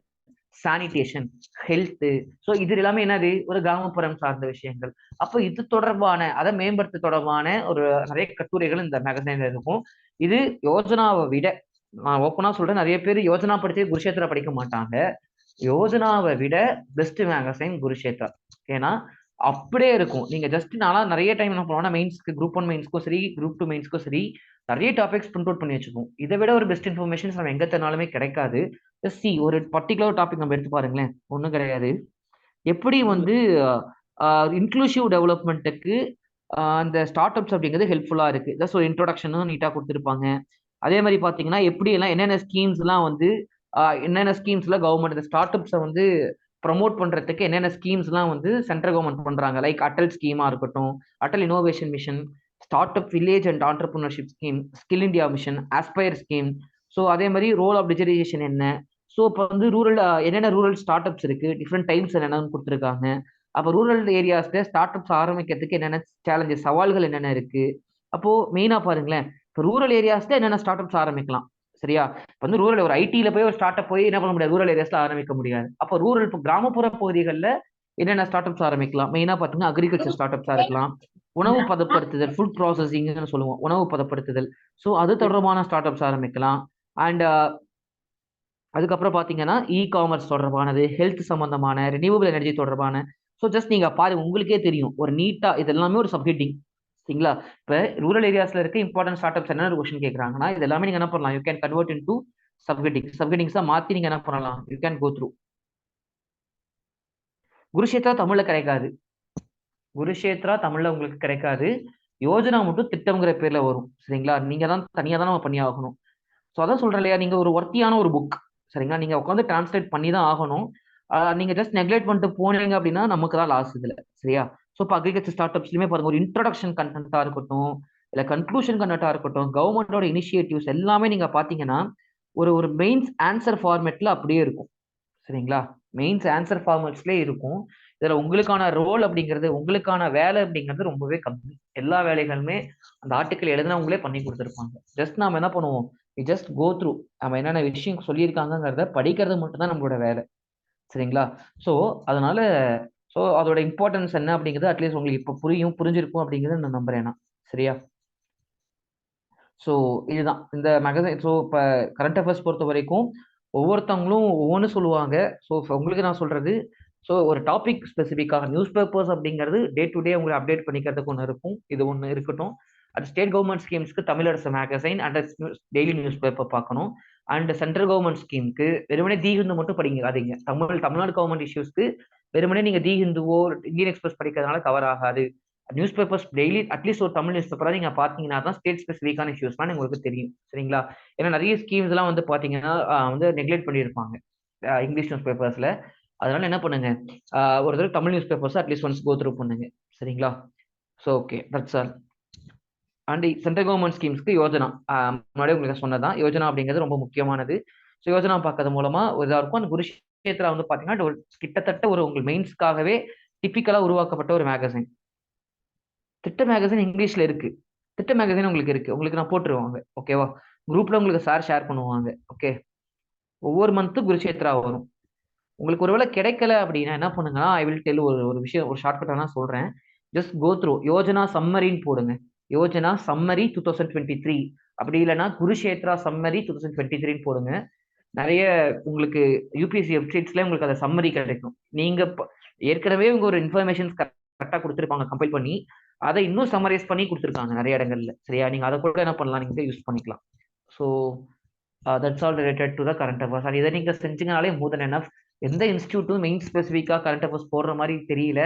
sanitation, health. So இது எல்லாமே என்னது, ஒரு கிராமப்புறம் சார்ந்த விஷயங்கள். அப்போ இது தொடர்பான, அதை மேம்படுத்த தொடர்பான ஒரு நிறைய கட்டுரைகள் இந்த மேகசைன்ல இருக்கும். இது யோஜனாவை விட, நான் ஓப்பனா சொல்றேன், நிறைய பேர் யோஜனா படிச்சு குருஷேத்ரா படிக்க மாட்டாங்க. யோஜனாவை விட பெஸ்ட் மேகசைன் குருஷேத்ரா. ஏன்னா அப்படியே இருக்கும். நீங்க ஜஸ்ட் நான்லாம் நிறைய டைம் என்ன பண்ணுவோம்னா, மெயின்ஸ்க்கு, குரூப் 1 மெயின்ஸ்க்கும் சரி, குரூப் 2 மெயின்ஸ்க்கும் சரி, நிறைய டாபிக்ஸ் பிரிண்ட் அவுட் பண்ணி வச்சுப்போம். இதை விட ஒரு பெஸ்ட் இன்ஃபர்மேஷன்ஸ் நம்ம எங்க தரனாலுமே கிடைக்காது. சி, ஒரு பர்டிகுலர் டாபிக் நம்ம எடுத்து பாருங்களேன், ஒன்றும் கிடையாது. எப்படி வந்து இன்க்ளூசிவ் டெவலப்மெண்ட்டுக்கு அந்த ஸ்டார்ட் அப்ஸ் அப்படிங்கிறது ஹெல்ப்ஃபுல்லா இருக்கு. ஜஸ்ட் ஒரு இன்ட்ரோடக்ஷனும் நீட்டா கொடுத்துருப்பாங்க. அதே மாதிரி பாத்தீங்கன்னா எப்படி எல்லாம் என்னென்ன ஸ்கீம்ஸ்லாம் வந்து என்னென்ன ஸ்கீம்ஸ்ல கவர்மெண்ட் இந்த ஸ்டார்ட் அப்ஸை வந்து ப்ரமோட் பண்றதுக்கு என்னென்ன ஸ்கீம்ஸ்லாம் வந்து சென்ட்ரல் கவர்மெண்ட் பண்றாங்க. லைக் அட்டல் ஸ்கீமா இருக்கட்டும், Atal innovation mission, start up village and entrepreneurship scheme, skill India mission, Aspire scheme. So அதே மாதிரி ரோல் ஆஃப் டிஜிட்டலைசேஷன் என்ன. ஸோ இப்போ வந்து ரூரல் என்னென்ன ரூரல் ஸ்டார்ட் அப்ஸ் இருக்கு, டிஃப்ரெண்ட் டைப்ஸ் என்னென்னு கொடுத்துருக்காங்க. அப்போ ரூரல் ஏரியாஸ்ல ஸ்டார்ட் அப்ஸ் ஆரம்பிக்கிறதுக்கு என்னென்ன சேலஞ்சஸ், சவால்கள் என்னென்ன இருக்கு. அப்போ மெயினா பாருங்களேன், இப்போ ரூரல் ஏரியாஸ்ல என்னென்ன ஸ்டார்ட் அப்ஸ் ஆரம்பிக்கலாம். சரியா? இப்போ வந்து ரூரல் ஒரு ஐடியில போய் ஒரு ஸ்டார்ட் அப் போய் என்ன பண்ண முடியாது, ரூரல் ஏரியாஸ்ல ஆரம்பிக்க முடியாது. அப்போ ரூரல், இப்போ கிராமப்புற பகுதிகளில் என்னென்ன ஸ்டார்ட் அப்ஸ் ஆரம்பிக்கலாம். மெயினா பார்த்தீங்கன்னா அக்ரிகல்ச்சர் ஸ்டார்ட் அப்ஸா இருக்கலாம், உணவு பதப்படுத்துதல், ஃபுட் ப்ராசஸிங்னு சொல்லுவோம், உணவு பதப்படுத்துதல். ஸோ அது தொடர்பான ஸ்டார்ட் அப்ஸ் ஆரம்பிக்கலாம். அண்ட் அதுக்கப்புறம் பார்த்தீங்கன்னா காமர்ஸ் தொடர்பானது, ஹெல்த் சம்பந்தமான, ரினியூவபிள் எனர்ஜி தொடர்பான. ஸோ ஜஸ்ட் நீங்க பாருங்க, உங்களுக்கே தெரியும் ஒரு நீட்டா இது எல்லாமே ஒரு சப்ஹெட்டிங். சரிங்களா? இப்போ ரூரல் ஏரியாஸ்ல இருக்க இம்பார்ட்டன்ட் ஸ்டார்ட் அப்ஸ் என்ன கொஸ்டின் கேட்கறாங்கன்னா, இது எல்லாமே நீங்க என்ன பண்ணலாம், you can convert in to சப்ஹெட்டிங்ஸா மாத்தி நீங்க என்ன பண்ணலாம், you can go through. Kurukshetra தமிழ்ல கிடைக்காது. குருஷேத்ரா தமிழ்ல உங்களுக்கு கிடைக்காது. யோஜனா மட்டும் திட்டம்ங்கிற பேர்ல வரும். சரிங்களா? நீங்க தான் தனியா தான் நம்ம பண்ணி ஆகணும். ஸோ அதான் சொல்றேன் இல்லையா, நீங்க ஒரு ஒர்த்தியான ஒரு புக். சரிங்களா? நீங்க உட்காந்து டிரான்ஸ்லேட் பண்ணி தான் ஆகணும். நீங்க ஜஸ்ட் நெக்லெக்ட் பண்ணிட்டு போனீங்க அப்படின்னா நமக்கு தான் லாஸ் இதுல. சரியா? ஸோ இப்போ அக்ரிகல்ச்சர் ஸ்டார்ட் அப்ஸ்லயுமே பாருங்க, ஒரு இன்ட்ரோடக்ஷன் கண்டென்ட்டா இருக்கட்டும், இல்ல கன்க்ளூஷன் கண்டென்ட்டா இருக்கட்டும், கவர்மெண்டோட இனிஷியேட்டிவ்ஸ் எல்லாமே நீங்க பாத்தீங்கன்னா ஒரு ஒரு மெயின்ஸ் ஆன்சர் ஃபார்மேட்ல அப்படியே இருக்கும். சரிங்களா? மெயின்ஸ் ஆன்சர் ஃபார்மேட்ஸ்லேயே இருக்கும். இதுல உங்களுக்கான ரோல் அப்படிங்கிறது, உங்களுக்கான வேலை அப்படிங்கிறது ரொம்பவே கம்மி. எல்லா வேலைகளுமே அந்த ஆர்டிக்கல் எழுதினவங்களே பண்ணி கொடுத்துருப்பாங்க. ஜஸ்ட் நாம என்ன பண்ணுவோம், ஜஸ்ட் கோ த்ரூ, நம்ம என்னென்ன விஷயம் சொல்லியிருக்காங்கிறத படிக்கிறது மட்டும் தான் நம்மளோட வேலை. சரிங்களா? ஸோ அதனால ஸோ அதோட இம்பார்ட்டன்ஸ் என்ன அப்படிங்கிறது அட்லீஸ்ட் உங்களுக்கு இப்போ புரிஞ்சிருக்கும் அப்படிங்கிறது நான் நம்புறேன் நான். சரியா? ஸோ இதுதான் இந்த மேகசைன். ஸோ இப்போ கரண்ட் அஃபேர்ஸ் பொறுத்த வரைக்கும் ஒவ்வொருத்தவங்களும் ஒவ்வொன்று சொல்லுவாங்க. ஸோ உங்களுக்கு நான் சொல்றது, ஸோ ஒரு டாபிக் ஸ்பெசிஃபிக்காக நியூஸ் பேப்பர்ஸ் அப்படிங்கிறது டே டு டே உங்களை அப்டேட் பண்ணிக்கிறதுக்கு ஒன்று இருக்கும். இது ஒன்று இருக்கட்டும். அது ஸ்டேட் கவர்மெண்ட் ஸ்கீம்ஸ்க்கு Tamilarasu magazine and daily news paper பார்க்கணும். அண்ட் சென்ட்ரல் கவர்மெண்ட் ஸ்கீமுக்கு வெறுமனே தி ஹிந்து மட்டும் படிக்காதீங்க. தமிழ்நாடு கவர்மெண்ட் இஷ்யூஸ்க்கு வெறுமனே நீங்க தி ஹிந்துவோ இந்தியன் எக்ஸ்பிரஸ் படிக்கிறதுனால தவறாகாது. நியூஸ் பேப்பர்ஸ் டெய்லி அட்லீஸ்ட் ஒரு தமிழ் நியூஸ் பேப்பரா நீங்க பாத்தீங்கன்னா தான் ஸ்டேட் ஸ்பெசிஃபிக்கான இஷ்யூஸ்லாம் உங்களுக்கு தெரியும். சரிங்களா? ஏன்னா நிறைய ஸ்கீம்ஸ் எல்லாம் வந்து பாத்தீங்கன்னா வந்து நெக்லெக்ட் பண்ணியிருப்பாங்க இங்கிலீஷ் நியூஸ் பேப்பர்ஸ்ல. அதனால என்ன பண்ணுங்க, ஒரு தடவை Tamil news papers at least once go through பண்ணுங்க. சரிங்களா? So okay, that's all. And central government ஸ்கீம்ஸ்க்கு யோஜனா முன்னாடியே உங்களுக்கு சொன்னதான், யோஜனா அப்படிங்கிறது ரொம்ப முக்கியமானது. ஸோ யோஜனா பார்க்கறது மூலமா இதாக இருக்கும். அந்த குருஷேத்ரா வந்து பாத்தீங்கன்னா கிட்டத்தட்ட ஒரு உங்கள் மெயின்ஸ்க்காகவே டிப்பிக்கலா உருவாக்கப்பட்ட ஒரு மேகசின். திட்ட மேகசின் இங்கிலீஷ்ல இருக்கு. திட்ட மேகசின் உங்களுக்கு இருக்கு. உங்களுக்கு நான் போட்டுருவாங்க. ஓகேவா? குரூப்ல உங்களுக்கு சார் ஷேர் பண்ணுவாங்க. ஓகே. ஒவ்வொரு மந்த்தும் குருஷேத்ரா வரும். உங்களுக்கு ஒருவேளை கிடைக்கல அப்படின்னா என்ன பண்ணுங்கன்னா, ஐ வில் டெல் ஒரு ஒரு விஷயம், ஒரு ஷார்ட்கட்டா நான் சொல்றேன். ஜஸ்ட் கோ த்ரூ யோஜனா சம்மரின்னு போடுங்க. யோஜனா சம்மரி 2023 அப்படி இல்லைன்னா குருஷேத்ரா சம்மரி 2023ன்னு போடுங்க. நிறைய உங்களுக்கு யூபிஎஸ்சி வெப்சைட்ஸ்ல உங்களுக்கு அந்த சம்மரி கிடைக்கும். நீங்க ஏற்கனவே உங்க ஒரு இன்ஃபர்மேஷன் கரெக்டா கொடுத்துருப்பாங்க கம்பைல் பண்ணி, அதை இன்னும் சம்மரைஸ் பண்ணி கொடுத்துருக்காங்க நிறைய இடங்கள்ல. சரியா? நீங்க அதை கூட என்ன பண்ணலாம், நீங்க யூஸ் பண்ணிக்கலாம். So that's all related to the current affairs. அது இதை நீங்க செஞ்சீங்கனாலே மோர் தென் எனஃப். எந்த இன்ஸ்டியூட்டும் மெயின் ஸ்பெசிஃபிக்கா கரண்ட் அஃபேர்ஸ் போடுற மாதிரி தெரியல.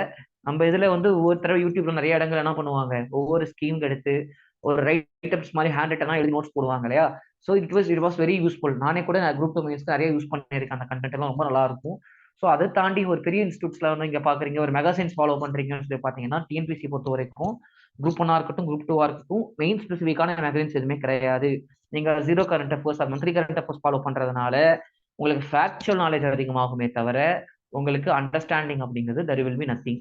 நம்ம இதுல வந்து ஒவ்வொரு தடவை யூடியூப்ல நிறைய இடங்கள் என்ன பண்ணுவாங்க, ஒவ்வொரு ஸ்கீம் எடுத்து ஒரு ரைட்டப்ஸ் மாதிரி ஹேண்ட் ரைட்டனா எழுதி நோட்ஸ் போடுவாங்க இல்லையா? So it was very useful. நானே கூட குரூப் 2 மெயின்ஸ்க்கு நிறைய யூஸ் பண்ணியிருக்கேன். அந்த கண்டென்ட் எல்லாம் ரொம்ப நல்லா இருக்கும். ஸோ அதை தாண்டி ஒரு பெரிய இன்ஸ்டியூட்ஸ்ல வந்து இங்க பாக்குறீங்க, ஒரு மெகா சயின்ஸ் ஃபாலோ பண்றீங்கன்னு சொல்லி பாத்தீங்கன்னா, டிஎன்பிசி பொறுத்த வரைக்கும் குரூப் 1 இருக்கட்டும், குரூப் 2 இருக்கட்டும், மெயின் ஸ்பெசிஃபிக்கான மேகசின்ஸ் எதுவுமே கிடையாது. நீங்க zero current affairs, monthly current affairs follow பண்றதுனால உங்களுக்கு ஃபேக்சுவல் நாலேஜ் அதிகமாகுமே தவிர உங்களுக்கு அண்டர்ஸ்டாண்டிங் அப்படிங்கிறது there will be nothing.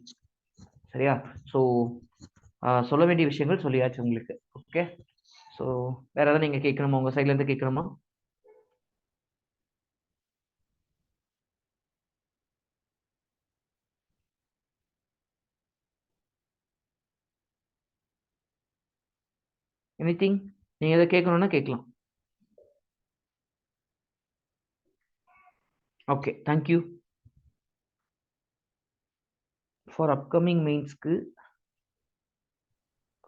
சரியா? ஸோ சொல்ல வேண்டிய விஷயங்கள் சொல்லியாச்சு உங்களுக்கு. ஓகே. ஸோ வேற ஏதாவது நீங்க கேட்கணுமா, உங்க சைட்ல இருந்து கேட்கணுமா? எனிதிங்? நீங்க எதை கேட்கணும்னா கேட்கலாம். Okay, thank you. ஃபார் அப்கமிங் மெயின்ஸ்க்கு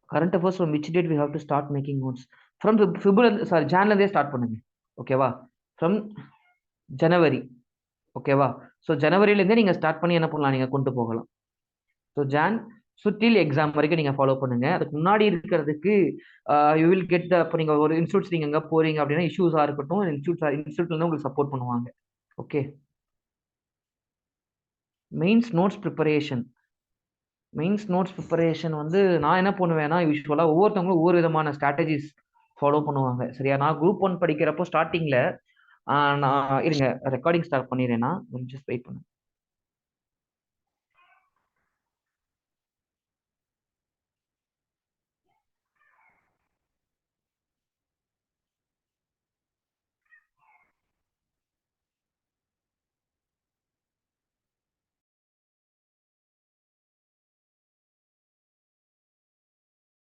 current affairs from which date we have to start making notes? From February, sorry, ஜான்லேருந்தே ஸ்டார்ட் பண்ணுங்க. ஓகேவா? From January. ஓகேவா? ஸோ ஜனவரியிலேருந்தே நீங்க ஸ்டார்ட் பண்ணி என்ன பண்ணலாம், நீங்க கொண்டு போகலாம். ஸோ ஜான் சுற்றில் எக்ஸாம் வரைக்கும் நீங்க ஃபாலோ பண்ணுங்க. அதுக்கு முன்னாடி இருக்கிறதுக்கு யூ வில் கெட் இப்போ நீங்க ஒரு இன்ஸ்டியூட்ஸ் நீங்க எங்க போறீங்க அப்படின்னா, இஷ்யூஸா இருக்கட்டும், இன்ஸ்டியூட்ல இருந்து உங்களுக்கு சப்போர்ட் பண்ணுவாங்க. Okay. Mains notes preparation. Mains notes preparation வந்து நான் என்ன பண்ணுவேன்னா, யூஸ்வலா ஒவ்வொருத்தவங்களும் ஒவ்வொரு விதமான ஸ்ட்ராட்டஜிஸ் ஃபாலோ பண்ணுவாங்க. சரியா? நான் குரூப் 1 படிக்கிறப்போ ஸ்டார்டிங்ல நான் இருங்க ரெக்கார்டிங் ஸ்டார்ட் பண்ணிடுறேன்னா, கொஞ்சம் வெயிட் பண்ணுங்க.